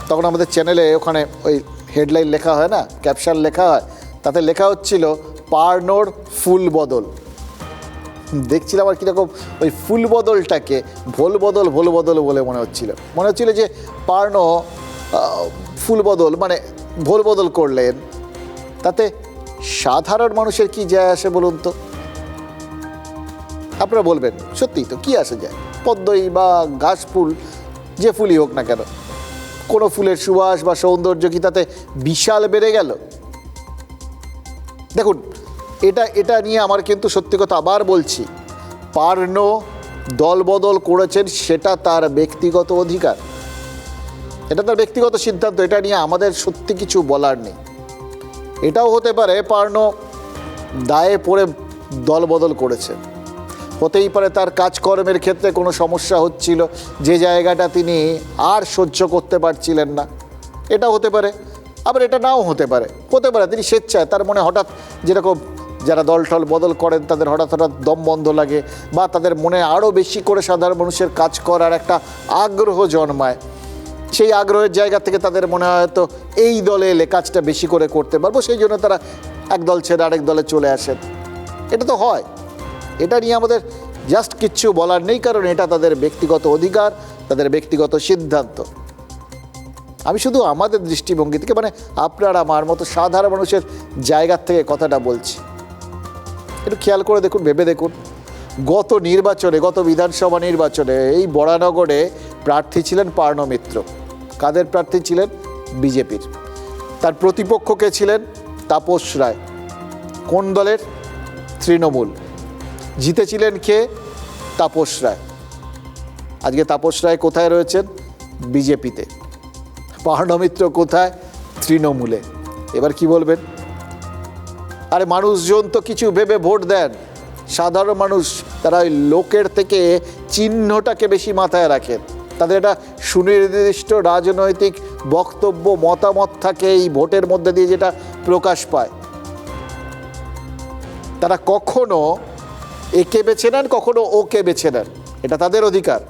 তখন আমাদের চ্যানেলে ওখানে ওই হেডলাইন লেখা হয় না, ক্যাপশন লেখা হয়, তাতে লেখা হচ্ছিল পার্নোর ফুল বদল। দেখছিলাম আর কীরকম ওই ফুল বদলটাকে ভোল বদল বলে মনে হচ্ছিল যে পার্নো ফুল বদল মানে ভোল বদল করলেন, তাতে সাধারণ মানুষের কি যায় আসে বলুন তো? আপনারা বলবেন সত্যিই তো, কি আসে যায়? পদ্মই বা ঘাস ফুল, যে ফুলই হোক না কেন, কোনো ফুলের সুবাস বা সৌন্দর্য কি তাতে বিশাল বেড়ে গেল? দেখুন, এটা নিয়ে আমার কিন্তু সত্যি কথা আবার বলছি, পার্ণ দল বদল করেছেন সেটা তার ব্যক্তিগত অধিকার, এটা তার ব্যক্তিগত সিদ্ধান্ত, এটা নিয়ে আমাদের সত্যি কিছু বলার নেই। এটাও হতে পারে পার্ণ দায়ে পড়ে দল বদল করেছে, হতেই পারে তার কাজকর্মের ক্ষেত্রে কোনো সমস্যা হচ্ছিল, যে জায়গাটা তিনি আর সহ্য করতে পারছিলেন না, এটা হতে পারে। আবার এটা নাও হতে পারে তিনি স্বেচ্ছায়, তার মনে হঠাৎ, যেরকম যারা দলটল বদল করেন তাদের হঠাৎ দম বন্ধ লাগে, বা তাদের মনে আরও বেশি করে সাধারণ মানুষের কাজ করার একটা আগ্রহ জন্মায়, সেই আগ্রহের জায়গা থেকে তাদের মনে হয় তো এই দলে এলে কাজটা বেশি করে করতে পারবো, সেই জন্য তারা এক দল ছেড়ে আরেক দলে চলে আসেন। এটা তো হয়, এটা নিয়ে আমাদের জাস্ট কিচ্ছু বলার নেই, কারণ এটা তাদের ব্যক্তিগত অধিকার, তাদের ব্যক্তিগত সিদ্ধান্ত। আমি শুধু আমাদের দৃষ্টিভঙ্গি থেকে, মানে আপনার আমার মতো সাধারণ মানুষের জায়গার থেকে কথাটা বলছি। একটু খেয়াল করে দেখুন, ভেবে দেখুন, গত বিধানসভা নির্বাচনে এই বরানগরে প্রার্থী ছিলেন পার্ণ মিত্র। কাদের প্রার্থী ছিলেন? বিজেপির। তার প্রতিপক্ষ কে ছিলেন? তাপস রায়। কোন দলের? তৃণমূল। জিতেছিলেন কে? তাপস রায়। আজকে তাপস রায় কোথায় রয়েছেন? বিজেপিতে। পার্ণ মিত্র কোথায়? তৃণমূলে। এবার কি বলবেন? আরে মানুষজন তো কিছু ভেবে ভোট দেন, সাধারণ মানুষ তারা ওই লোকের থেকে চিহ্নটাকে বেশি মাথায় রাখেন, তাদের একটা সুনির্দিষ্ট রাজনৈতিক বক্তব্য মতামত থাকে এই ভোটের মধ্যে দিয়ে, যেটা প্রকাশ পায়। তারা কখনো একে বেছে নেন, কখনো ওকে বেছে নেন, এটা তাদের অধিকার।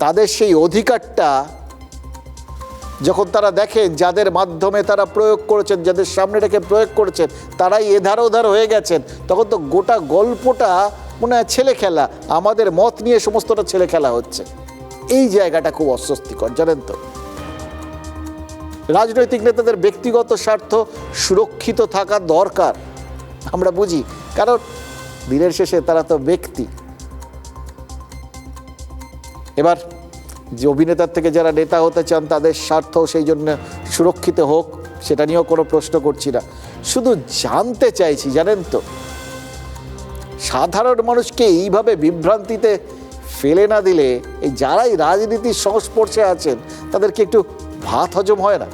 তাদের সেই অধিকারটা যখন তারা দেখেন যাদের মাধ্যমে তারা প্রয়োগ করেছেন, যাদের সামনে রেখে প্রয়োগ করেছেন, তারাই এধার ওধার হয়ে গেছেন, তখন তো গোটা গল্পটা মনে হয় ছেলে খেলা, আমাদের মত নিয়ে সমস্তটা ছেলে খেলা হচ্ছে। এই জায়গাটা খুব অস্বস্তিকর, জানেন তো। রাজনৈতিক নেতাদের ব্যক্তিগত স্বার্থ সুরক্ষিত থাকা দরকার, আমরা বুঝি, কারণ দিনের শেষে তারা তো ব্যক্তি। এবার যে অভিনেতার থেকে যারা নেতা হতে চান তাদের স্বার্থ সেই জন্য সুরক্ষিত হোক, সেটা নিয়েও কোনো প্রশ্ন করছি না। শুধু জানতে চাইছি, জানেন তো, সাধারণ মানুষকে এইভাবে বিভ্রান্তিতে ফেলে না দিলে এই যারাই রাজনীতির সংস্পর্শে আছেন তাদেরকে একটু ভাত হজম হয় না?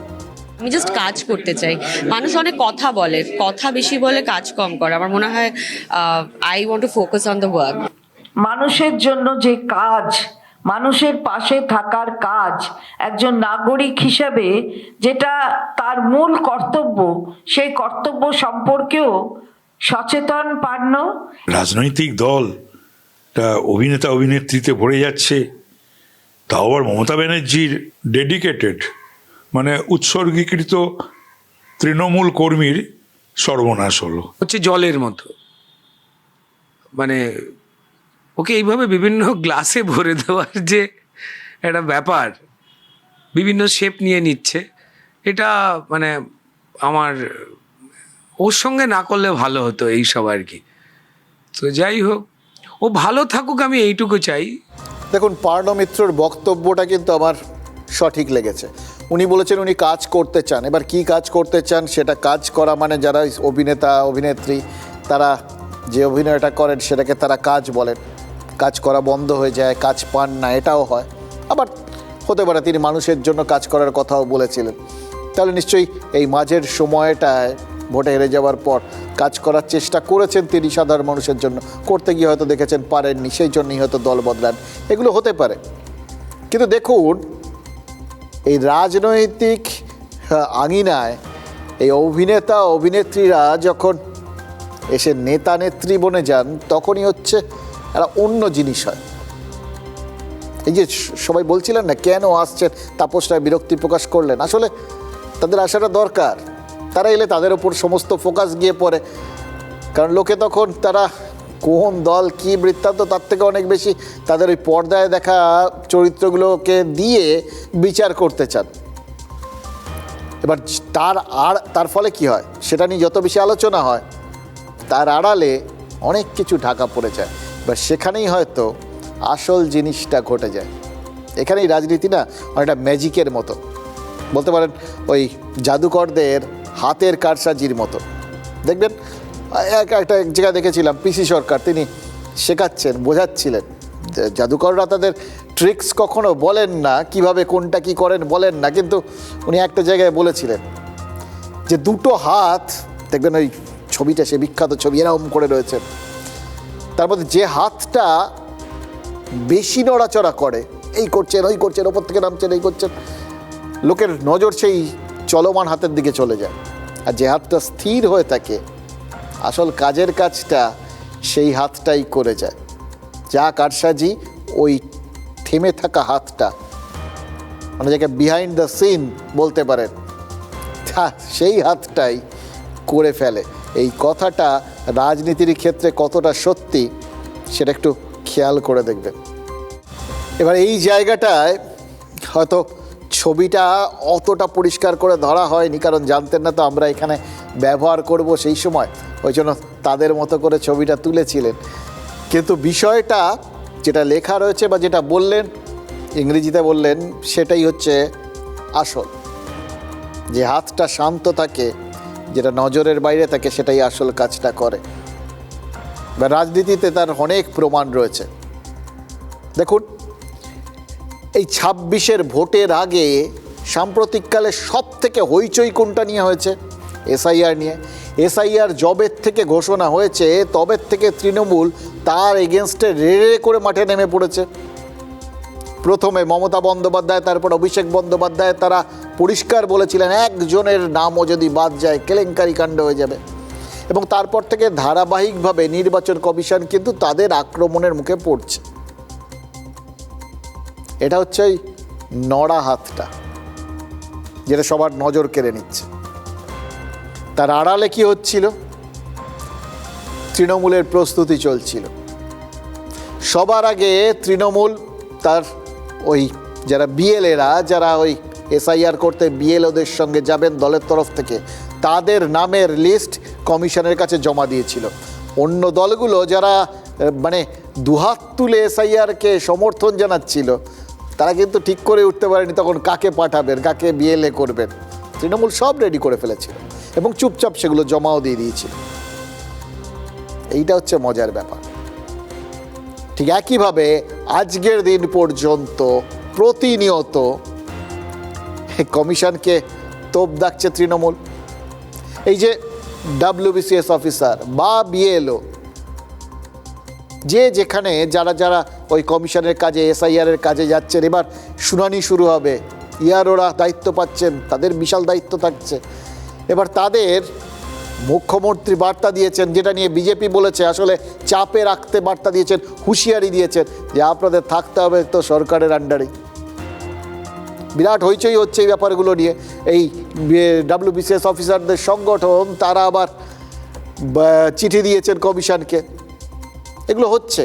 আমি জাস্ট কাজ করতে চাই। মানুষ অনেক কথা বলে, কথা বেশি বলে, কাজ কম করে। আমার মনে হয় I want to focus on the work. মানুষের জন্য যে কাজ, মানুষের পাশে থাকার কাজ, একজন নাগরিক হিসেবে যেটা তার মূল কর্তব্য, সেই কর্তব্য সম্পর্কেও সচেতন পান্ন। রাজনৈতিক দল অভিনেতা অভিনেত্রীতে ভরে যাচ্ছে, তাও আবার মমতা ব্যানার্জির ডেডিকেটেড মানে উৎসর্গীকৃত তৃণমূল কর্মীর সর্বনাশ হলো। হচ্ছে জলের মতো, মানে ওকে এইভাবে বিভিন্ন গ্লাসে ভরে দেওয়ার যে একটা ব্যাপার, বিভিন্ন শেপ নিয়ে নিচ্ছে, এটা মানে আমার ওর সঙ্গে না করলে ভালো হতো এই সব আর কি। তো যাই হোক, ও ভালো থাকুক, আমি এইটুকু চাই। দেখুন, পার্নো মিত্রর বক্তব্যটা কিন্তু আমার সঠিক লেগেছে। উনি বলেছেন উনি কাজ করতে চান। এবার কি কাজ করতে চান, সেটা কাজ করা মানে যারা অভিনেতা অভিনেত্রী তারা যে অভিনয়টা করেন সেটাকে তারা কাজ বলেন। কাজ করা বন্ধ হয়ে যায়, কাজ পান না, এটাও হয়। আবার হতে পারে তিনি মানুষের জন্য কাজ করার কথাও বলেছিলেন। তাহলে নিশ্চয়ই এই মাঝের সময়টায় ভোটে হেরে যাওয়ার পর কাজ করার চেষ্টা করেছেন তিনি সাধারণ মানুষের জন্য। করতে গিয়ে হয়তো দেখেছেন পারেননি, সেই জন্যই হয়তো দল বদলান, এগুলো হতে পারে। কিন্তু দেখুন, এই রাজনৈতিক আঙিনায় এই অভিনেতা অভিনেত্রীরা যখন এসে নেতা নেত্রী বনে যান, তখনই হচ্ছে একটা অন্য জিনিস হয়। এই যে সবাই বলছিলেন না কেন আসছেন, তাপস রায় বিরক্তি প্রকাশ করলেন, আসলে তাদের আসাটা দরকার। তারা এলে তাদের ওপর সমস্ত ফোকাস গিয়ে পড়ে, কারণ লোকে তখন তারা কোন দল কি বৃত্তান্ত তার থেকে অনেক বেশি তাদের ওই পর্দায় দেখা চরিত্রগুলোকে দিয়ে বিচার করতে চান। এবার তার ফলে কি হয়, সেটা নিয়ে যত বেশি আলোচনা হয় তার আড়ালে অনেক কিছু ঢাকা পড়ে যায়। এবার সেখানেই হয়তো আসল জিনিসটা ঘটে যায়। এখানেই রাজনীতি না অনেকটা ম্যাজিকের মতো, বলতে পারেন ওই জাদুকরদের হাতের কারসাজির মতো। দেখবেন একটা জায়গায় দেখেছিলাম, পিসি সরকার তিনি শেখাচ্ছেন, বোঝাচ্ছিলেন। জাদুকররা তাদের ট্রিক্স কখনো বলেন না, কিভাবে কোনটা কি করেন বলেন না, কিন্তু উনি একটা জায়গায় বলেছিলেন যে দুটো হাত, দেখবেন ওই ছবিটা, সে বিখ্যাত ছবি, এরকম করে রয়েছে, তার মধ্যে যে হাতটা বেশি নড়াচড়া করে, এই করছেন ওই করছেন, ওপর থেকে নামছেন এই করছেন, লোকের নজর সেই চলমান হাতের দিকে চলে যায়। আর যে হাতটা স্থির হয়ে থাকে, আসল কাজের কাজটা সেই হাতটাই করে যায়। যা কারসাজি ওই থেমে থাকা হাতটা, মানে যাকে বিহাইন্ড দ্য সিন বলতে পারেন, সেই হাতটাই করে ফেলে। এই কথাটা রাজনীতির ক্ষেত্রে কতটা সত্যি সেটা একটু খেয়াল করে দেখবেন। এবার এই জায়গাটায় হয়তো ছবিটা অতটা পরিষ্কার করে ধরা হয়নি, কারণ জানতেন না তো আমরা এখানে ব্যবহার করব সেই সময়, ওই জন্য তাদের মতো করে ছবিটা তুলেছিলেন। কিন্তু বিষয়টা যেটা লেখা রয়েছে বা যেটা বললেন, ইংরেজিতে বললেন, সেটাই হচ্ছে আসল। যে হাতটা শান্ত থাকে, যেটা নজরের বাইরে থাকে, সেটাই আসল কাজটা করে। বা রাজনীতিতে তার অনেক প্রমাণ রয়েছে। দেখুন, এই 26-এর ভোটের আগে সাম্প্রতিককালে সব থেকে হইচই কোনটা নিয়ে হয়েছে? এসআইআর নিয়ে। এসআইআর জবের থেকে ঘোষণা হয়েছে, তবের থেকে তৃণমূল তার এগেনস্টে রেড়ে করে মাঠে নেমে পড়েছে। প্রথমে মমতা বন্দ্যোপাধ্যায়, তারপর অভিষেক বন্দ্যোপাধ্যায়, তারা পরিষ্কার বলেছিলেন একজনের নামও যদি বাদ যায় কেলেঙ্কারি কাণ্ড হয়ে যাবে। এবং তারপর থেকে ধারাবাহিকভাবে নির্বাচন কমিশন কিন্তু তাদের আক্রমণের মুখে পড়ছে। এটা হচ্ছে ওই নড়া হাতটা, যেটা সবার নজর কেড়ে নিচ্ছে। তার আড়ালে কি হচ্ছিল? তৃণমূলের প্রস্তুতি চলছিল। সবার আগে তৃণমূল তার ওই যারা বিএলএরা, যারা ওই এসআইআর করতে বিএলওদের সঙ্গে যাবেন দলের তরফ থেকে, তাদের নামের লিস্ট কমিশনের কাছে জমা দিয়েছিল। অন্য দলগুলো যারা মানে দুহাত তুলে এসআইআরকে সমর্থন জানাচ্ছিল, তারা কিন্তু ঠিক করে উঠতে পারেনি তখন কাকে পাঠাবেন, কাকে বিএলএ করবেন। তৃণমূল সব রেডি করে ফেলেছিল এবং চুপচাপ সেগুলো জমাও দিয়ে দিয়েছিল। এইটা হচ্ছে মজার ব্যাপার। ঠিক একইভাবে আজকের দিন পর্যন্ত প্রতিনিয়ত কমিশনকে তোপ দাগছে তৃণমূল। এই যে WBCS অফিসার বা বিএলও, যে যেখানে যারা যারা ওই কমিশনের কাজে এসআইআর এর কাজে যাচ্ছেন, এবার শুনানি শুরু হবে, ওরা দায়িত্ব পাচ্ছেন, তাদের বিশাল দায়িত্ব থাকছে। এবার তাদের মুখ্যমন্ত্রী বার্তা দিয়েছেন, যেটা নিয়ে বিজেপি বলেছে আসলে চাপে রাখতে বার্তা দিয়েছেন, হুঁশিয়ারি দিয়েছেন যে আপনাদের থাকতে হবে তো সরকারের আন্ডারেই। বিরাট হইচই হচ্ছে এই ব্যাপারগুলো নিয়ে। এই WBCS অফিসারদের সংগঠন তারা আবার চিঠি দিয়েছেন কমিশনকে। এগুলো হচ্ছে,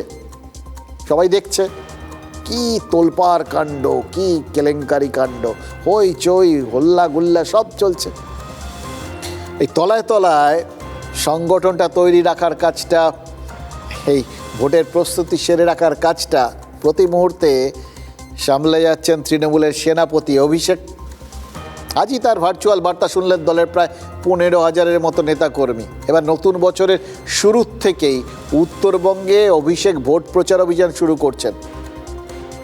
সবাই দেখছে কি তোলপাড় কাণ্ড, কি কেলেঙ্কারি কাণ্ড, হইচই হল্লা গুল্লা সব চলছে। এই তলায় তলায় সংগঠনটা তৈরি রাখার কাজটা, এই ভোটের প্রস্তুতি সেরে রাখার কাজটা প্রতি মুহূর্তে সামলে যাচ্ছেন তৃণমূলের সেনাপতি অভিষেক। আজই তার ভার্চুয়াল বার্তা শুনলেন দলের প্রায় 15,000-এর মতো নেতাকর্মী। এবার নতুন বছরের শুরুর থেকেই উত্তরবঙ্গে অভিষেক ভোট প্রচার অভিযান শুরু করছেন।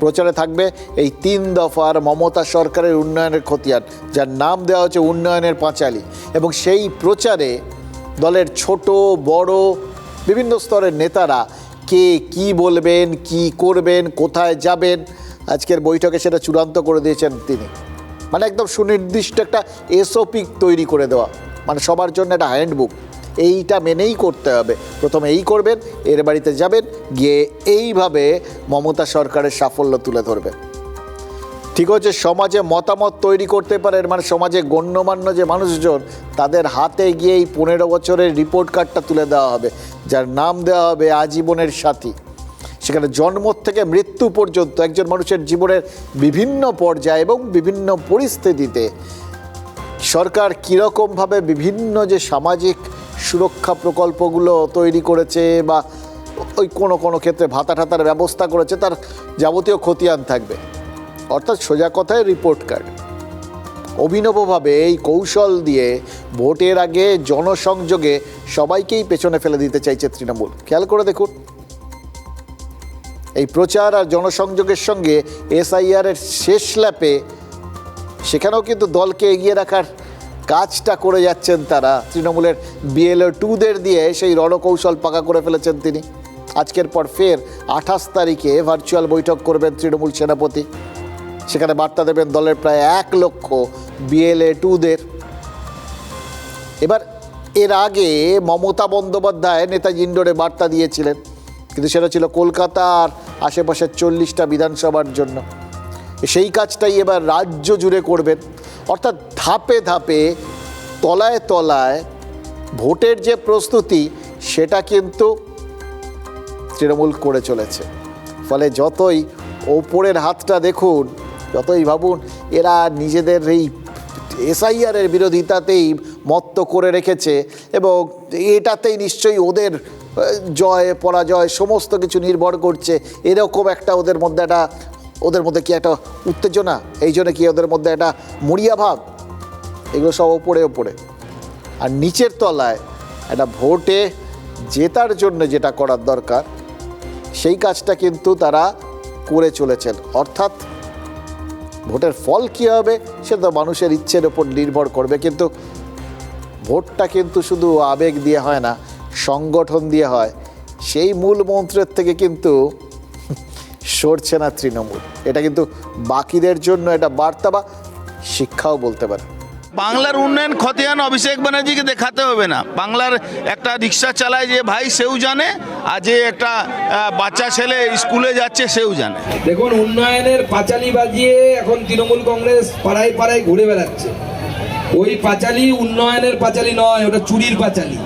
প্রচারে থাকবে এই 3 দফার মমতা সরকারের উন্নয়নের খতিয়ান, যার নাম দেওয়া হচ্ছে উন্নয়নের পাঁচালী। এবং সেই প্রচারে দলের ছোট বড় বিভিন্ন স্তরের নেতারা কে কি বলবেন, কি করবেন, কোথায় যাবেন, আজকের বৈঠকে সেটা চূড়ান্ত করে দিয়েছেন তিনি। মানে একদম সুনির্দিষ্ট একটা SOP তৈরি করে দেওয়া, মানে সবার জন্য একটা হ্যান্ডবুক, এইটা মেনেই করতে হবে। প্রথমে এই করবেন, এর বাড়িতে যাবেন, গিয়ে এইভাবে মমতা সরকারের সাফল্য তুলে ধরবেন। ঠিক হচ্ছে, সমাজে মতামত তৈরি করতে পারেন, মানে সমাজে গণ্যমান্য যে মানুষজন, তাদের হাতে গিয়ে এই 15 বছরের রিপোর্ট কার্ডটা তুলে দেওয়া হবে, যার নাম দেওয়া হবে আজীবনের সাথী। সেখানে জন্ম থেকে মৃত্যু পর্যন্ত একজন মানুষের জীবনের বিভিন্ন পর্যায়ে এবং বিভিন্ন পরিস্থিতিতে সরকার কীরকমভাবে বিভিন্ন যে সামাজিক সুরক্ষা প্রকল্পগুলো তৈরি করেছে বা ওই কোনো কোনো ক্ষেত্রে ভাতা টাতার ব্যবস্থা করেছে, তার যাবতীয় খতিয়ান থাকবে। অর্থাৎ সোজা কথায় রিপোর্ট কার্ড। অভিনবভাবে এই কৌশল দিয়ে ভোটের আগে জনসংযোগে সবাইকেই পেছনে ফেলে দিতে চাইছে তৃণমূল। খেয়াল করে দেখুন, এই প্রচার আর জনসংযোগের সঙ্গে এসআইআর এর শেষ ল্যাপে সেখানেও কিন্তু দলকে এগিয়ে রাখার কাজটা করে যাচ্ছেন তারা। তৃণমূলের বিএলও 2দের দিয়ে সেই রণকৌশল পাকা করে ফেলেছেন তিনি। আজকের পর ফের 28 তারিখে ভার্চুয়াল বৈঠক করবেন তৃণমূল সেনাপতি। সেখানে বার্তা দেবেন দলের প্রায় 1 লক্ষ বিএলএ 2দের। এবার এর আগে মমতা বন্দ্যোপাধ্যায় নেতাজি ইন্ডোরে বার্তা দিয়েছিলেন, কিন্তু সেটা ছিল কলকাতা আর আশেপাশের 40টা বিধানসভার জন্য। সেই কাজটাই এবার রাজ্য জুড়ে করবেন। অর্থাৎ ধাপে ধাপে তলায় তলায় ভোটের যে প্রস্তুতি, সেটা কিন্তু তৃণমূল করে চলেছে। ফলে যতই ওপরের হাতটা দেখুন, যতই ভাবুন এরা নিজেদের এই এসআইআরের বিরোধিতাতেই মত্ত করে রেখেছে এবং এটাতেই নিশ্চয়ই ওদের জয় পরাজয় সমস্ত কিছু নির্ভর করছে, এরকম একটা ওদের মধ্যে কি একটা উত্তেজনা, এই জন্য কি ওদের মধ্যে একটা মরিয়া ভাব, এগুলো সব ওপরে ওপরে। আর নিচের তলায় একটা ভোটে জেতার জন্য যেটা করার দরকার, সেই কাজটা কিন্তু তারা করে চলেছেন। অর্থাৎ ভোটের ফল কী হবে সেটা তো মানুষের ইচ্ছের ওপর নির্ভর করবে, কিন্তু ভোটটা কিন্তু শুধু আবেগ দিয়ে হয় না, সংগঠন দিয়ে হয়। সেই মূল মন্ত্রের থেকে কিন্তু সরছে না তৃণমূল। এটা কিন্তু বাকিদের জন্য এটা বার্তা বা শিক্ষাও বলতে পারে। বাংলার উন্নয়ন খতিয়ান অভিষেক ব্যানার্জিকে দেখাতে হবে না। বাংলার একটা রিক্সা চালায় যে ভাই সেও জানে, আর যে একটা বাচ্চা ছেলে স্কুলে যাচ্ছে সেও জানে। দেখুন, উন্নয়নের পাঁচালি বাজিয়ে এখন তৃণমূল কংগ্রেস পাড়ায় পাড়ায় ঘুরে বেড়াচ্ছে। ওই পাঁচালি উন্নয়নের পাঁচালি নয়, ওটা চুরির পাঁচালি।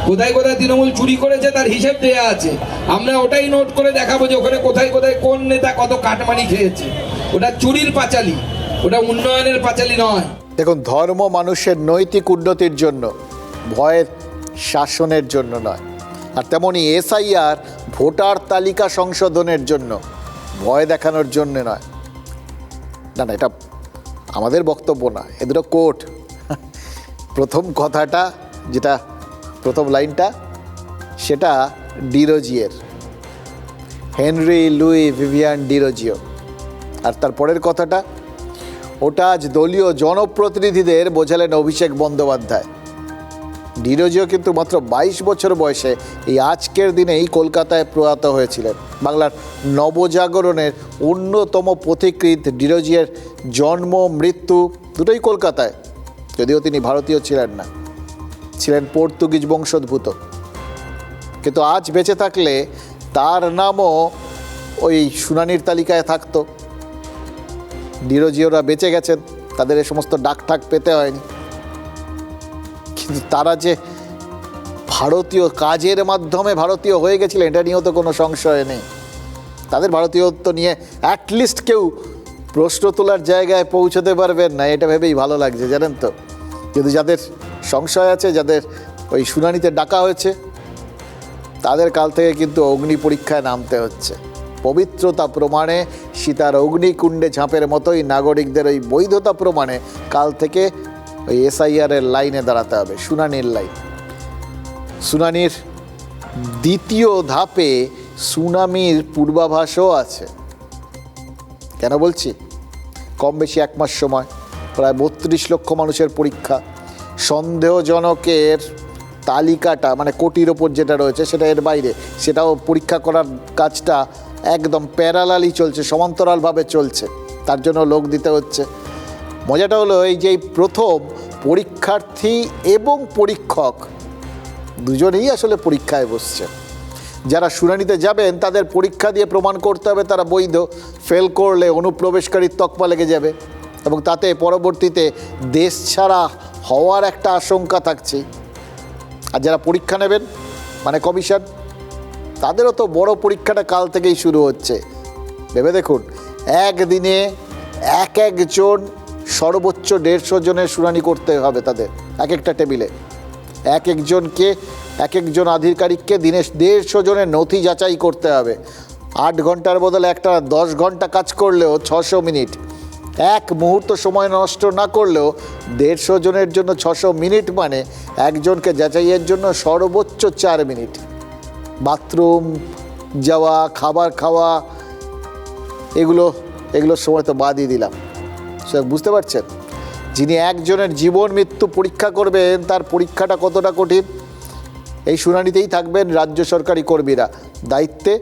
কোথায় কোথায় তৃণমূল চুরি করেছে তার হিসেব দেয়া আছে। আমরা ওটাই নোট করে দেখাবো যে ওখানে কোথায় কোথায় কোন নেতা কত কাটমানি খেয়েছে। ওটা চুরির পাঁচালি, ওটা উন্নয়নের পাঁচালি নয়। দেখুন, ধর্ম মানুষের নৈতিক উন্নতির জন্য, ভয়ের শাসনের জন্য নয়। আর তেমনি এসআইআর ভোটার তালিকা সংশোধনের জন্য, ভয় দেখানোর জন্য নয়। না না, এটা আমাদের বক্তব্য না, এদেরও কোর্ট। প্রথম কথাটা, যেটা প্রথম লাইনটা, সেটা ডিরোজিয়ের, হেনরি লুই ভিভিয়ান ডিরোজিও। আর তারপরের কথাটা, ওটা আজ দলীয় জনপ্রতিনিধিদের বোঝালেন অভিষেক বন্দ্যোপাধ্যায়। ডিরোজিও কিন্তু মাত্র 22 বছর বয়সে এই আজকের দিনেই কলকাতায় প্রয়াত হয়েছিলেন। বাংলার নবজাগরণের অন্যতম পথিকৃৎ ডিরোজিওর জন্ম মৃত্যু দুটোই কলকাতায়, যদিও তিনি ভারতীয় ছিলেন না, ছিলেন পর্তুগিজ বংশোদ্ভূত। কিন্তু আজ বেঁচে থাকলে তার নামও ওই শুনানির তালিকায় থাকতো। ডিরোজিওরা বেঁচে গেছেন, তাদের এ সমস্ত ডাকঠাক পেতে হয়নি। কিন্তু তারা যে ভারতীয়, কাজের মাধ্যমে ভারতীয় হয়ে গেছিলেন, এটা নিয়েও তো কোনো সংশয় নেই। তাদের ভারতীয়ত্ব নিয়ে অ্যাটলিস্ট কেউ প্রশ্ন তোলার জায়গায় পৌঁছতে পারবেন না, এটা ভেবেই ভালো লাগছে, জানেন তো। কিন্তু যাদের সংশয় আছে, যাদের ওই শুনানিতে ডাকা হয়েছে, তাদের কাল থেকে কিন্তু অগ্নি পরীক্ষায় নামতে হচ্ছে। পবিত্রতা প্রমাণে সীতার অগ্নিকুণ্ডে ঝাঁপের মতোই নাগরিকদের ওই বৈধতা প্রমাণে কাল থেকে ওই এসআইআরের লাইনে দাঁড়াতে হবে, শুনানির লাইন। শুনানির দ্বিতীয় ধাপে সুনামির পূর্বাভাসও আছে। কেন বলছি? কম বেশি 1 মাস সময়, প্রায় 32 লক্ষ মানুষের পরীক্ষা। সন্দেহজনকের তালিকাটা, মানে কোটির ওপর যেটা রয়েছে, সেটা এর বাইরে, সেটাও পরীক্ষা করার কাজটা একদম প্যারালালি চলছে, সমান্তরালভাবে চলছে। তার জন্য লোক দিতে হচ্ছে। মজাটা হলো, এই যে প্রথম পরীক্ষার্থী এবং পরীক্ষক দুজনেই আসলে পরীক্ষায় বসছে। যারা শুনানিতে যাবেন তাদের পরীক্ষা দিয়ে প্রমাণ করতে হবে তারা বৈধ। ফেল করলে অনুপ্রবেশকারীর তকমা লেগে যাবে এবং তাতে পরবর্তীতে দেশ ছাড়া হওয়ার একটা আশঙ্কা থাকছে। আর যারা পরীক্ষা নেবেন, মানে কমিশন, তাদেরও তো বড় পরীক্ষাটা কাল থেকেই শুরু হচ্ছে। ভেবে দেখুন, একদিনে একজন সর্বোচ্চ 150 জনের শুনানি করতে হবে তাদের, এক একটা টেবিলে। একজন আধিকারিককে দিনে 150 জনের নথি যাচাই করতে হবে। 8 ঘন্টার বদলে একটা 10 ঘন্টা কাজ করলেও 600 মিনিট। এক মুহূর্ত সময় নষ্ট না করলেও 150 জনের জন্য 600 মিনিট, মানে একজনকে যাচাইয়ের জন্য সর্বোচ্চ 4 মিনিট। বাথরুম যাওয়া, খাবার খাওয়া, এগুলোর সময় তো বাদই দিলাম। সে বুঝতে পারছেন, যিনি একজনের জীবন মৃত্যু পরীক্ষা করবেন তার পরীক্ষাটা কতটা কঠিন। এই শুনানিতেই থাকবেন রাজ্য সরকারি কর্মীরা, দায়িত্বে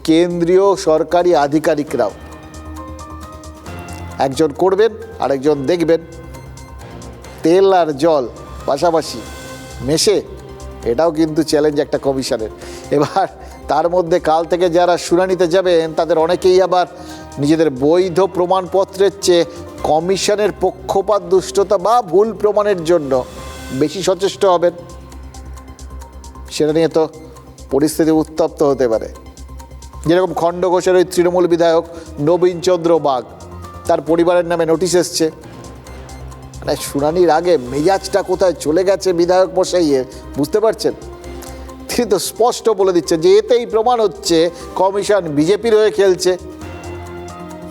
কেন্দ্রীয় সরকারি আধিকারিকরাও। একজন করবেন, আরেকজন দেখবেন। তেল আর জল পাশাপাশি মেশে, এটাও কিন্তু চ্যালেঞ্জ একটা কমিশনের। এবার তার মধ্যে কাল থেকে যারা শুনানিতে যাবেন তাদের অনেকেই আবার নিজেদের বৈধ প্রমাণপত্রের চেয়ে কমিশনের পক্ষপাত, দুষ্টতা বা ভুল প্রমাণের জন্য বেশি সচেষ্ট হবেন। সেটা নিয়ে তো পরিস্থিতি উত্তপ্ত হতে পারে। যেরকম খণ্ডঘোষের ওই তৃণমূল বিধায়ক নবীন চন্দ্র বাগ, তার পরিবারের নামে নোটিশ এসছে। মানে শুনানির আগে মেজাজটা কোথায় চলে গেছে বিধায়ক মশাইয়ের, বুঝতে পারছেন? তিনি তো স্পষ্ট বলে দিচ্ছেন যে এতেই প্রমাণ হচ্ছে কমিশন বিজেপির হয়ে খেলছে।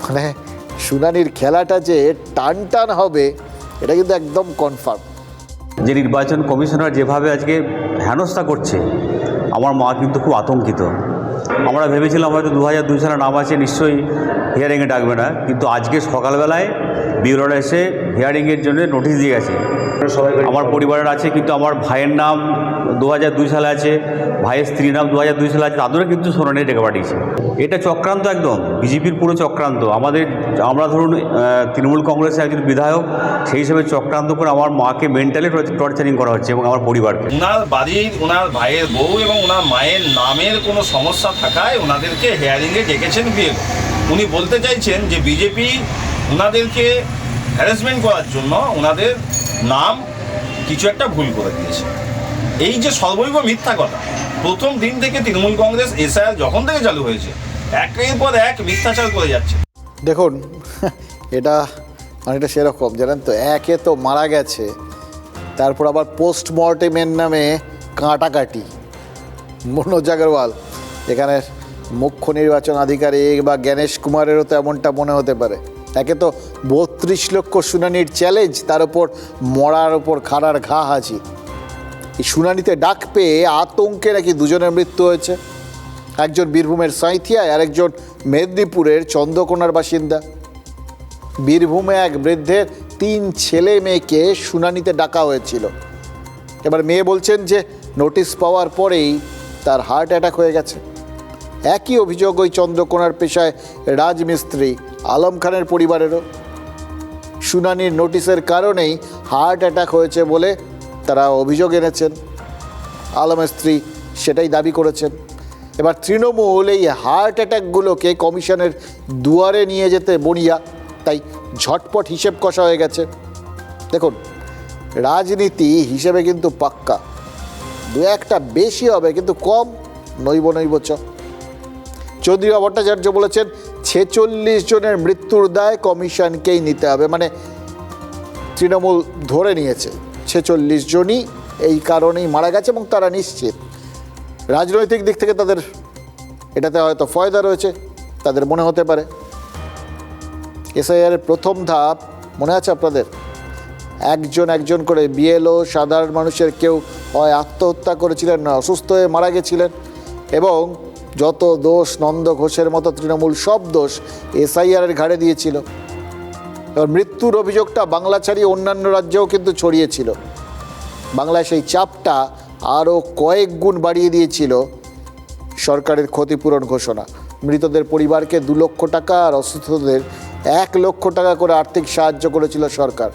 মানে শুনানির খেলাটা যে টান হবে, এটা কিন্তু একদম কনফার্ম। যে নির্বাচন কমিশনার যেভাবে আজকে হেনস্থা করছে, আমার মা কিন্তু খুব আতঙ্কিত। আমরা ভেবেছিলাম হয়তো 2002 সালে নাম আছে, নিশ্চয়ই হিয়ারিংয়ে ডাকবে না, কিন্তু আজকে সকালবেলায় বিউরোরা এসে হিয়ারিংয়ের জন্য নোটিশ দিয়ে গেছে। আমার পরিবারের আছে, কিন্তু আমার ভাইয়ের নাম 2002 সালে আছে, ভাইয়ের স্ত্রীর নাম 2002 সালে আছে, তাদেরও কিন্তু শুনানি ডেকে পাঠিয়েছে। এটা চক্রান্ত, একদম বিজেপির পুরো চক্রান্ত। আমরা ধরুন তৃণমূল কংগ্রেসের একজন বিধায়ক, সেই হিসেবে চক্রান্ত করে আমার মাকে মেন্টালি টর্চারিং করা হচ্ছে এবং আমার পরিবারকে। ওনার বাড়ির, ওনার ভাইয়ের বউ এবং ওনার মায়ের নামের কোনো সমস্যা থাকায় ওনাদেরকে হেয়ারিংয়ে ডেকেছেন বিয়ে। উনি বলতে চাইছেন যে বিজেপি ওনাদেরকে হ্যারাসমেন্ট করার জন্য ওনাদের নাম কিছু একটা ভুল করে দিয়েছে। এই যে সর্বৈব মিথ্যা কথা, প্রথম দিন থেকে তৃণমূল কংগ্রেস এসআইআর যখন থেকে চালু হয়েছে একের পর এক মিথ্যাচার করে যাচ্ছে। দেখুন, এটা অনেকটা সেরকম, জানেন তো, একে তো মারা গেছে, তারপর আবার পোস্টমর্টেমের নামে কাটাকাটি। মনোজ আগরওয়াল এখানে মুখ্য নির্বাচন আধিকারিক বা জ্ঞানেশ কুমারেরও তো এমনটা মনে হতে পারে। একে তো 32 লক্ষ শুনানির চ্যালেঞ্জ, তার উপর মরার ওপর খাড়ার ঘা হাজি। এই শুনানিতে ডাক পেয়ে আতঙ্কে নাকি দুজনের মৃত্যু হয়েছে, একজন বীরভূমের সাঁইথিয়ায় আর একজন মেদিনীপুরের চন্দ্রকোনার বাসিন্দা। বীরভূমে এক বৃদ্ধের 3 ছেলে মেয়েকে শুনানিতে ডাকা হয়েছিল। এবার মেয়ে বলছেন যে নোটিশ পাওয়ার পরেই তার হার্ট অ্যাটাক হয়ে গেছে। একই অভিযোগ ওই চন্দ্রকোনার পেশায় রাজমিস্ত্রি আলম খানের পরিবারেরও। শুনানির নোটিশের কারণেই হার্ট অ্যাটাক হয়েছে বলে তারা অভিযোগ এনেছেন। আলমের স্ত্রী সেটাই দাবি করেছেন। এবার তৃণমূল এই হার্ট অ্যাটাকগুলোকে কমিশনের দুয়ারে নিয়ে যেতে বনিয়া, তাই ঝটপট হিসেব কষা হয়ে গেছে। দেখুন, রাজনীতি হিসেবে কিন্তু পাক্কা, 2-1টা বেশি হবে কিন্তু কম নইব চ। চৌধুরী ভট্টাচার্য বলেছেন 46 জনের মৃত্যুর দায় কমিশনকেই নিতে হবে। মানে তৃণমূল ধরে নিয়েছে 46 জনই এই কারণেই মারা গেছে এবং তারা নিশ্চিত। রাজনৈতিক দিক থেকে তাদের এটাতে হয়তো ফয়দা রয়েছে, তাদের মনে হতে পারে। এসআইআর প্রথম ধাপ মনে আছে আপনাদের? একজন করে বিএলও, সাধারণ মানুষের কেউ হয় আত্মহত্যা করেছিলেন না অসুস্থ হয়ে মারা গেছিলেন, এবং যত দোষ নন্দ ঘোষের মতো তৃণমূল সব দোষ এসআইআরের ঘাড়ে দিয়েছিল। এবার মৃত্যুর অভিযোগটা বাংলা ছাড়িয়ে অন্যান্য রাজ্যেও কিন্তু ছড়িয়েছিল। বাংলায় সেই চাপটা আরও কয়েক গুণ বাড়িয়ে দিয়েছিল সরকারের ক্ষতিপূরণ ঘোষণা। মৃতদের পরিবারকে 2 লক্ষ টাকা আর অসুস্থদের 1 লক্ষ টাকা করে আর্থিক সাহায্য করেছিল সরকার।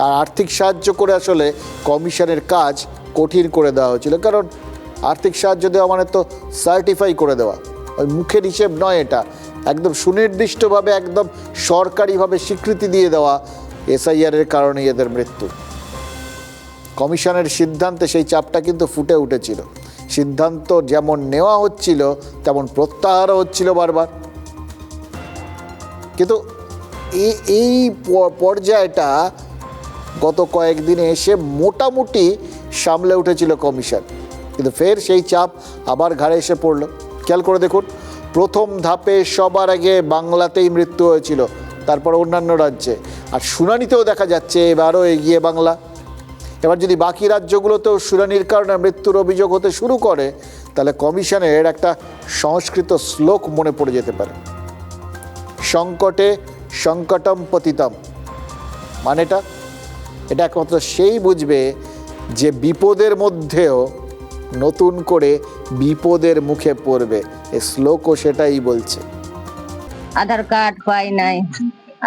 আর আর্থিক সাহায্য করে আসলে কমিশনের কাজ কঠিন করে দেওয়া হয়েছিল, কারণ আর্থিক সাহায্য দেওয়া মানে তো সার্টিফাই করে দেওয়া, ওই মুখের হিসেব নয়, এটা একদম সুনির্দিষ্টভাবে একদম সরকারিভাবে স্বীকৃতি দিয়ে দেওয়া এসআইআরের কারণে এদের মৃত্যু। কমিশনের সিদ্ধান্তে সেই চাপটা কিন্তু ফুটে উঠেছিল। সিদ্ধান্ত যেমন নেওয়া হচ্ছিল তেমন প্রত্যাহারও হচ্ছিল বারবার। কিন্তু এই পর্যায়টা গত কয়েকদিনে এসে মোটামুটি সামলে উঠেছিল কমিশন, কিন্তু ফের সেই চাপ আবার ঘাড়ে এসে পড়ল। খেয়াল করে দেখুন, প্রথম ধাপে সবার আগে বাংলাতেই মৃত্যু হয়েছিল, তারপর অন্যান্য রাজ্যে, আর শুনানিতেও দেখা যাচ্ছে এবারও এগিয়ে বাংলা। এবার যদি বাকি রাজ্যগুলোতেও শুনানির কারণে মৃত্যুর অভিযোগ হতে শুরু করে, তাহলে কমিশনের একটা সংস্কৃত শ্লোক মনে পড়ে যেতে পারে, সংকটে সংকটম পতিতম। মানেটা এটা একমাত্র সেই বুঝবে যে বিপদের মধ্যেও নতুন করে বিপদের মুখে পড়বে। এই শ্লোকও সেটাই বলছে। আধার কার্ড পাই নাই,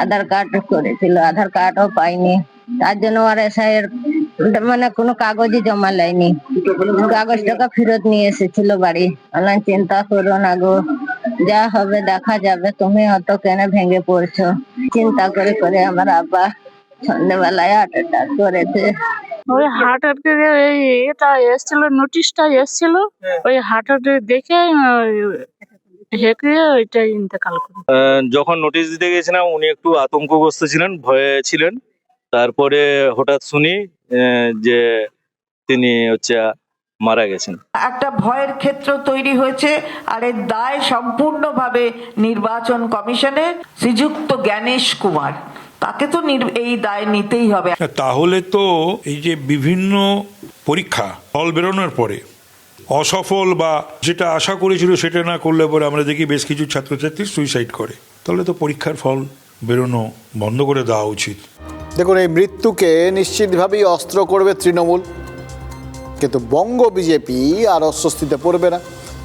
আধার কার্ড করেছিল, আধার কার্ডও পাইনি, তার জন্য আর এসআইয়ের মানে কোনো কাগজই জমা লাইনি। কাগজ টাকা ফেরত নিয়ে এসেছিল বাড়ি। অনলাইন চিন্তা করো না গো, যা হবে দেখা যাবে, তুমি অত কেন ভেঙে পড়ছো। চিন্তা করে করে আমার আব্বা সন্ধ্যেবেলায় হার্ট অ্যাটাক করেছে। ওই হার্ট অ্যাটাক এটা এসেছিল, নোটিশটা এসেছিল, ওই হার্ট অ্যাটাক দেখে ওইটা ইন্তেকাল করে। যখন নোটিশ দিতে গেছিলাম উনি একটু আতঙ্কগ্রস্ত ছিলেন, ভয়ে ছিলেন। তারপরে হঠাৎ শুনি যে তিনি মারা গেছেন। একটা ভয়ের ক্ষেত্র তৈরি হয়েছে, আর এর দায় সম্পূর্ণভাবে নির্বাচন কমিশনের। শ্রীযুক্ত জ্ঞানেশ কুমার, তাকে তো এই দায় নিতেই হবে। তাহলে তো এই যে বিভিন্ন পরীক্ষা ফল বেরোনোর পরে অসফল বা যেটা আশা করেছিল সেটা না করলে পরে আমরা দেখি বেশ কিছু ছাত্রছাত্রী সুইসাইড করে, তাহলে তো পরীক্ষার ফল বেরোনো বন্ধ করে দেওয়া উচিত। দেখুন, এই মৃত্যুকে নিশ্চিতভাবেই অস্ত্র করবে তৃণমূল। কিন্তু বঙ্গ বিজেপি আর অস্বস্তিতে পড়বে না,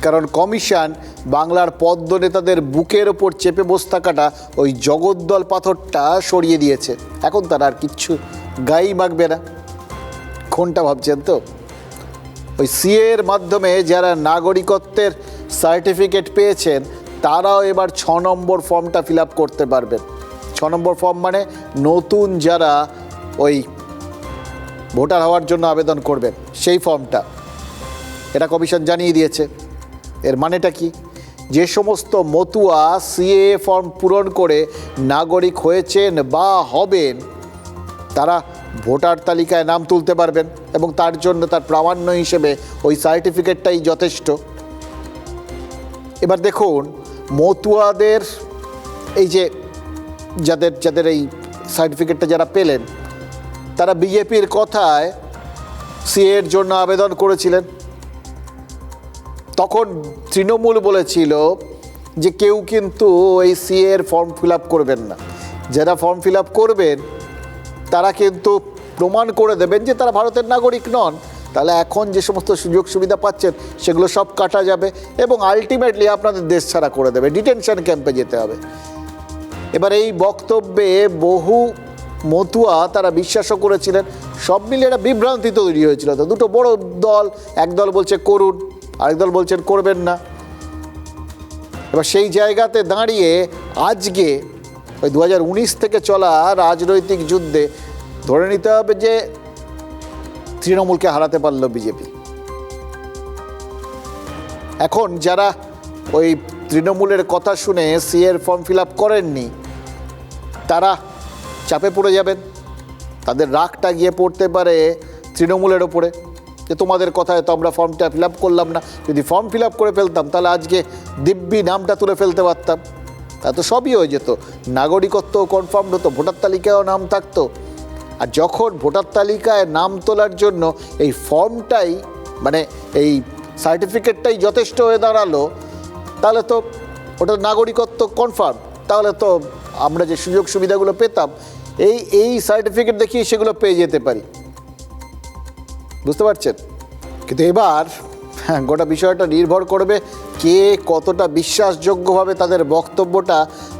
কারণ কমিশন বাংলার পদ্মনেতাদের বুকের ওপর চেপে বসে থাকাটা ওই জগদ্দল পাথরটা সরিয়ে দিয়েছে। এখন তারা আর কিচ্ছু গায়ে মাখবে না। কোনটা ভাবছেন তো? ওই সিএর মাধ্যমে যারা নাগরিকত্বের সার্টিফিকেট পেয়েছেন তারাও এবার 6 নম্বর ফর্মটা ফিল আপ করতে পারবেন। 6 নম্বর ফর্ম মানে নতুন যারা ওই ভোটার হওয়ার জন্য আবেদন করবেন সেই ফর্মটা, এটা কমিশন জানিয়ে দিয়েছে। এর মানেটা কি? যে সমস্ত মতুয়া সিএ ফর্ম পূরণ করে নাগরিক হয়েছেন বা হবেন তারা ভোটার তালিকায় নাম তুলতে পারবেন এবং তার জন্য তার প্রামাণ্য হিসেবে ওই সার্টিফিকেটটাই যথেষ্ট। এবার দেখুন, মতুয়াদের এই যে যাদের এই সার্টিফিকেটটা যারা পেলেন তারা বিজেপির কথায় সিএর জন্য আবেদন করেছিলেন। তখন তৃণমূল বলেছিল যে কেউ কিন্তু এই সিএর ফর্ম ফিল আপ করবেন না, যারা ফর্ম ফিল আপ করবেন তারা কিন্তু প্রমাণ করে দেবেন যে তারা ভারতের নাগরিক নন। তাহলে এখন যে সমস্ত সুযোগ সুবিধা পাচ্ছেন সেগুলো সব কাটা যাবে এবং আলটিমেটলি আপনাদের দেশ ছাড়া করে দেবে, ডিটেনশন ক্যাম্পে যেতে হবে। এবার এই বক্তব্যে বহু মতুয়া তারা বিশ্বাসও করেছিলেন। সব মিলিয়ে একটা বিভ্রান্তি তৈরি হয়েছিল। তো দুটো বড় দল, এক দল বলছে করুন, আরেক দল বলছেন করবেন না। এবার সেই জায়গাতে দাঁড়িয়ে আজকে ওই 2019 থেকে চলা রাজনৈতিক যুদ্ধে ধরে নিতে হবে যে তৃণমূলকে হারাতে পারল বিজেপি। এখন যারা ওই তৃণমূলের কথা শুনে সিএর ফর্ম ফিল আপ করেননি তারা চাপে পড়ে যাবেন। তাদের রাগটা গিয়ে পড়তে পারে তৃণমূলের ওপরে যে তোমাদের কথায় তো আমরা ফর্মটা ফিল আপ করলাম না, যদি ফর্ম ফিল আপ করে ফেলতাম তাহলে আজকে দিব্যি নামটা তুলে ফেলতে পারতাম। তা তো সবই হয়ে যেত, নাগরিকত্ব কনফার্ম হতো, ভোটার তালিকায়ও নাম থাকতো। আর যখন ভোটার তালিকায় নাম তোলার জন্য এই ফর্মটাই মানে এই সার্টিফিকেটটাই যথেষ্ট হয়ে দাঁড়ালো, তাহলে তো ওটা নাগরিকত্ব কনফার্ম, তাহলে তো আমরা যে সুযোগ সুবিধাগুলো পেতাম এই সার্টিফিকেট দেখিয়ে সেগুলো পেয়ে যেতে পারি। বুঝতে পারছেন? কিন্তু এবার গোটা বিষয়টা নির্ভর করবে কে কতটা বিশ্বাসযোগ্যভাবে তাদের বক্তব্যটা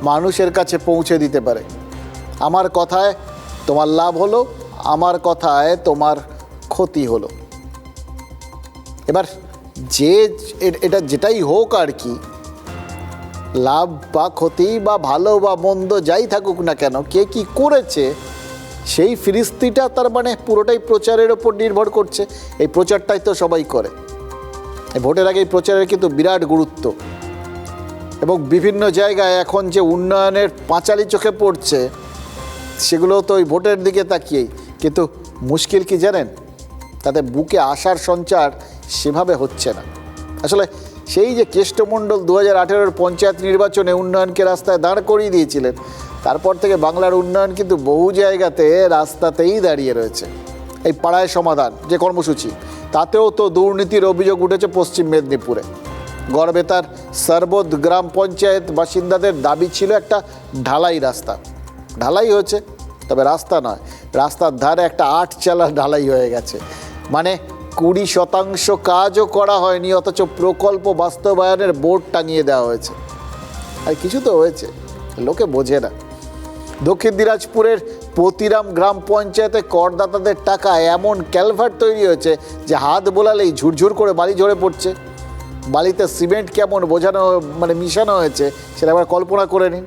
মানুষের কাছে পৌঁছে দিতে পারে। আমার কথায় তোমার লাভ হলো, আমার কথায় তোমার ক্ষতি হলো। এবার যে এটা যেটাই হোক আর কি, লাভ বা ক্ষতি বা ভালো বা মন্দ যাই থাকুক না কেন, কে কি করেছে সেই ফিরিস্তিটা তার মানে পুরোটাই প্রচারের ওপর নির্ভর করছে। এই প্রচারটাই তো সবাই করে। ভোটের আগে এই প্রচারের কিন্তু বিরাট গুরুত্ব এবং বিভিন্ন জায়গায় এখন যে উন্নয়নের পাঁচালি চোখে পড়ছে সেগুলো তো ওই ভোটের দিকে তাকিয়েই। কিন্তু মুশকিল কি জানেন? তাতে বুকে আশার সঞ্চার সেভাবে হচ্ছে না। আসলে সেই যে কেষ্টমণ্ডল 2018-এর পঞ্চায়েত নির্বাচনে উন্নয়নকে রাস্তায় দাঁড় করিয়ে দিয়েছিলেন, তারপর থেকে বাংলার উন্নয়ন কিন্তু বহু জায়গাতে রাস্তাতেই দাঁড়িয়ে রয়েছে। এই পাড়ায় সমাধান যে কর্মসূচি, তাতেও তো দুর্নীতির অভিযোগ উঠেছে পশ্চিম মেদিনীপুরে। গড়বেতার সরবত গ্রাম পঞ্চায়েত বাসিন্দাদের দাবি ছিল একটা ঢালাই রাস্তা। ঢালাই হয়েছে, তবে রাস্তা নয়, রাস্তার ধারে একটা 8 চালা ঢালাই হয়ে গেছে। মানে 20% কাজও করা হয়নি, অথচ প্রকল্প বাস্তবায়নের বোর্ড টাঙিয়ে দেওয়া হয়েছে। আর কিছু তো হয়েছে, লোকে বোঝে না। দক্ষিণ দিনাজপুরের পতিরাম গ্রাম পঞ্চায়েতে করদাতাদের টাকায় এমন ক্যালভার্ট তৈরি হয়েছে যে হাত বোলালেই ঝুরঝুর করে বালি ঝরে পড়ছে। বালিতে সিমেন্ট কেমন বোঝানো মানে মিশানো হয়েছে সেটা আবার কল্পনা করে নিন।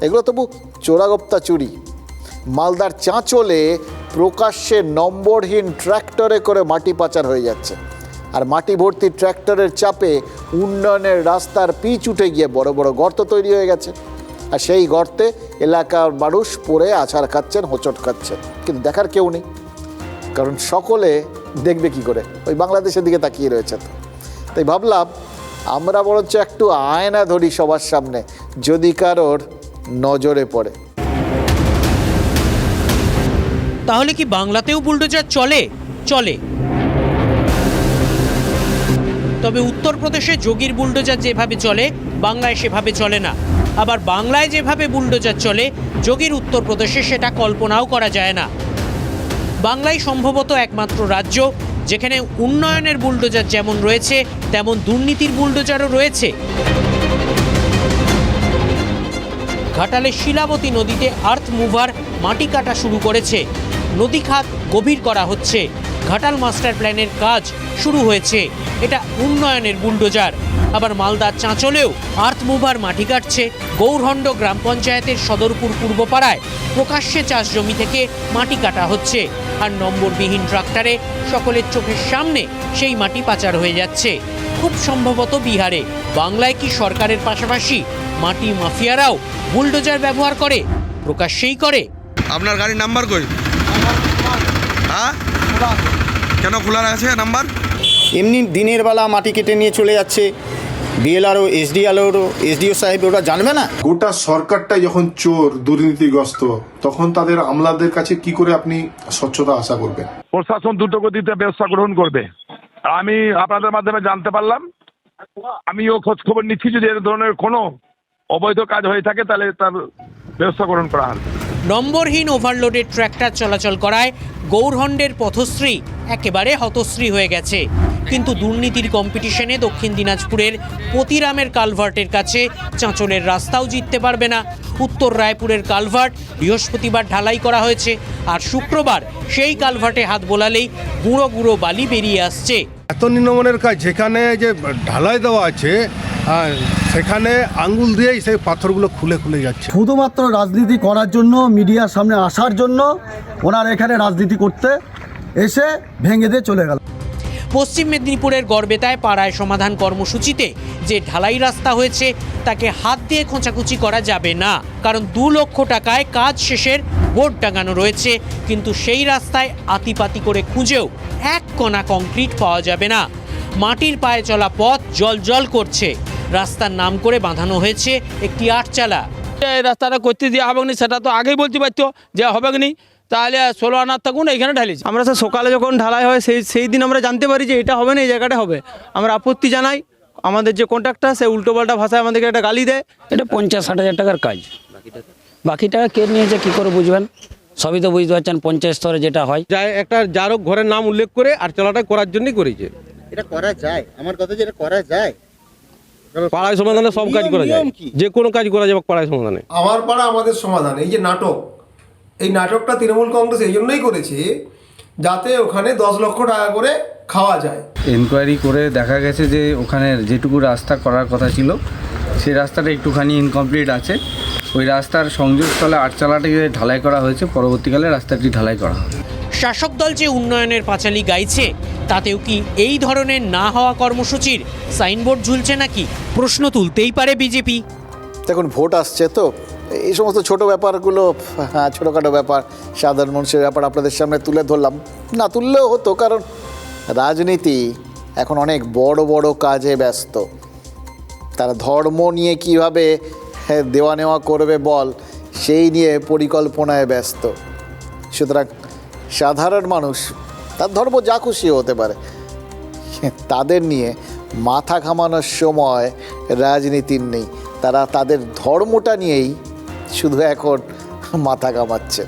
এগুলো তবু চোরাগোপ্তা চুরি। মালদার চাঁচলে প্রকাশ্যে নম্বরহীন ট্র্যাক্টরে করে মাটি পাচার হয়ে যাচ্ছে, আর মাটি ভর্তি ট্র্যাক্টরের চাপে উন্নয়নের রাস্তার পিচ উঠে গিয়ে বড় বড় গর্ত তৈরি হয়ে গেছে। আর সেই গর্তে এলাকার মানুষ পড়ে আছাড় খাচ্ছেন, হোঁচট খাচ্ছেন, কিন্তু দেখার কেউ নেই, কারণ সকলে দেখবে কি করে, ওই বাংলাদেশের দিকে তাকিয়ে রয়েছে। তাই ভাবলাম আমরা বরঞ্চ একটু আয়না ধরি সবার সামনে, যদি কারোর নজরে পড়ে। তাহলে কি বাংলাতেও বুলডোজার চলে? চলে। তবে উত্তরপ্রদেশে যোগীর বুলডোজার যেভাবে চলে বাংলায় সেভাবে চলে না। আবার বাংলায় যেভাবে বুলডোজার চলে যোগীর উত্তরপ্রদেশে সেটা কল্পনাও করা যায় না। বাংলায় সম্ভবত একমাত্র রাজ্য যেখানে উন্নয়নের বুলডোজার যেমন রয়েছে তেমন দুর্নীতির বুলডোজারও রয়েছে। ঘাটালে শিলাবতী নদীতে আর্থ মুভার মাটি কাটা শুরু করেছে, নদী খাত গভীর করা হচ্ছে, ঘাটাল মাস্টার প্ল্যানের কাজ শুরু হয়েছে। এটা উন্নয়নের বুলডোজার। আবার মালদার চাঁচলেও আর্থ মুভার মাটি কাটছে গৌরহণ্ড গ্রাম পঞ্চায়েতের সদরপুর পূর্বপাড়ায়। প্রকাশ্যে চাষ জমি থেকে মাটি কাটা হচ্ছে, আর নম্বরবিহীন ট্রাক্টরে সকলের চোখের সামনে সেই মাটি পাচার হয়ে যাচ্ছে। খুব সম্ভবত বিহারে। বাংলায় কি সরকারের পাশাপাশি মাটি মাফিয়ারাও বুলডোজার ব্যবহার করে? প্রকাশ্যেই করে। আপনার গাড়ির নাম্বার কই? হ্যাঁ, কেন খোলা আছে নাম্বার? এমনি দিনের বেলা মাটি কেটে নিয়ে চলে যাচ্ছে। বিএলআরও, এসডিও সাহেব ওরা জানবে না? গোটা সরকারটাই যখন চোর দুর্নীতিগ্রস্ত, তখন তাদের আমলাদের কাছে কি করে আপনি স্বচ্ছতা আশা করবেন? প্রশাসন দ্রুতগতিতে ব্যবস্থা গ্রহণ করবে। আমি আপনাদের মাধ্যমে জানতে পারলাম, আমিও খোঁজ খবর নিচ্ছি, যদি এর ধরনের কোনো অবৈধ কাজ হয়ে থাকে তাহলে তার ব্যবস্থা গ্রহণ করা হবে। নম্বরহীন ওভারলোডেড ট্র্যাক্টর চলাচল করায় গৌরহণ্ডের পথশ্রী একেবারে হতশ্রী হয়ে গেছে। কিন্তু দুর্নীতির কম্পিটিশনে দক্ষিণ দিনাজপুরের পতিরামের কালভার্টের কাছে চাঁচলের রাস্তাও জিততে পারবে না। উত্তর রায়পুরের কালভার্ট বৃহস্পতিবার ঢালাই করা হয়েছে, আর শুক্রবার সেই কালভার্টে হাত বোলালেই গুঁড়ো গুঁড়ো বালি বেরিয়ে আসছে। এত নিম্নমানের কাজ, যেখানে যে ঢালাই দেওয়া আছে সেখানে আঙ্গুল দিয়েই সেই পাথরগুলো খুলে খুলে যাচ্ছে। শুধুমাত্র রাজনীতি করার জন্য, মিডিয়ার সামনে আসার জন্য ওনার এখানে রাজনীতি করতে এসে ভেঙে দিয়ে চলে গেল। পশ্চিম মেদিনীপুরের গড়বেতায় পাড়ায় সমাধান কর্মসূচিতে যে ঢালাই রাস্তা হয়েছে তাকে হাত দিয়ে খোঁচাখুচি করা যাবে না, কারণ 2 লক্ষ টাকায় কাজ শেষের বোর্ড টাঙানো রয়েছে। কিন্তু সেই রাস্তায় আতিপাতি করে খুঁজেও এক কণা কংক্রিট পাওয়া যাবে না। মাটির পায়ে চলা পথ জল করছে। রাস্তার নাম করে বাঁধানো হয়েছে একটি আটচালা। এই রাস্তাটা করতে দেওয়া হবে না, সেটা তো আগেই বলতে পারতো যে হবে না, তাহলে 16 আনার থাকুন এখানে ঢালিয়েছি। আমরা স্যার সকালে যখন ঢালাই হয় সেই দিন আমরা জানতে পারি যে এটা হবে না, এই জায়গাটা হবে। আমরা আপত্তি জানাই, আমাদের যে কন্ট্রাক্টর সে উল্টোপাল্টা ভাষায় আমাদেরকে একটা গালি দেয়। এটা 50-60 হাজার টাকার কাজ, বাকি টাকা কে নিয়েছে কী করে বুঝবেন? সবই তো বুঝতে পারছেন পঞ্চায়েত স্তরে যেটা হয়। একটা যার ঘরের নাম উল্লেখ করে আর চলাটা করার জন্যই করেছে। এটা করা যায়, আমার কথা যে এটা করা যায়। পাড়ায় সমাধানে সব কাজ করা যায়, যে কোনো কাজ করা যাবে পাড়ায় সমাধানে। আমার পাড়া আমাদের সমাধান, এই যে নাটক, এই নাটকটা তৃণমূল কংগ্রেস এই জন্যই করেছে যাতে ওখানে 10 লক্ষ টাকা করে খাওয়া যায়। এনকোয়ারি করে দেখা গেছে যে ওখানে যেটুকু রাস্তা করার কথা ছিল সেই রাস্তাটা একটুখানি ইনকমপ্লিট আছে। ওই রাস্তার সংযোগস্থলে আটচালাটিকে ঢালাই করা হয়েছে, পরবর্তীকালে রাস্তাটি ঢালাই করা হবে। শাসক দল যে উন্নয়নের পাঁচালি গাইছে তাতেও কি এই ধরনের না হওয়া কর্মসূচির সাইনবোর্ড ঝুলছে নাকি? প্রশ্ন তুলতেই পারে বিজেপি। দেখুন, ভোট আসছে তো এই সমস্ত ছোট ব্যাপারগুলো, ছোটোখাটো ব্যাপার, সাধারণ মানুষের ব্যাপার আপনাদের সামনে তুলে ধরলাম। না তুললেও হতো, কারণ রাজনীতি এখন অনেক বড় বড় কাজে ব্যস্ত। তারা ধর্ম নিয়ে কিভাবে দেওয়া নেওয়া করবে বল, সেই নিয়ে পরিকল্পনায় ব্যস্ত। সুতরাং সাধারণ মানুষ, তার ধর্ম যা খুশি হতে পারে, তাদের নিয়ে মাথা ঘামানোর সময় রাজনীতির নেই। তারা তাদের ধর্মটা নিয়েই শুধু এখন মাথা ঘামাচ্ছে।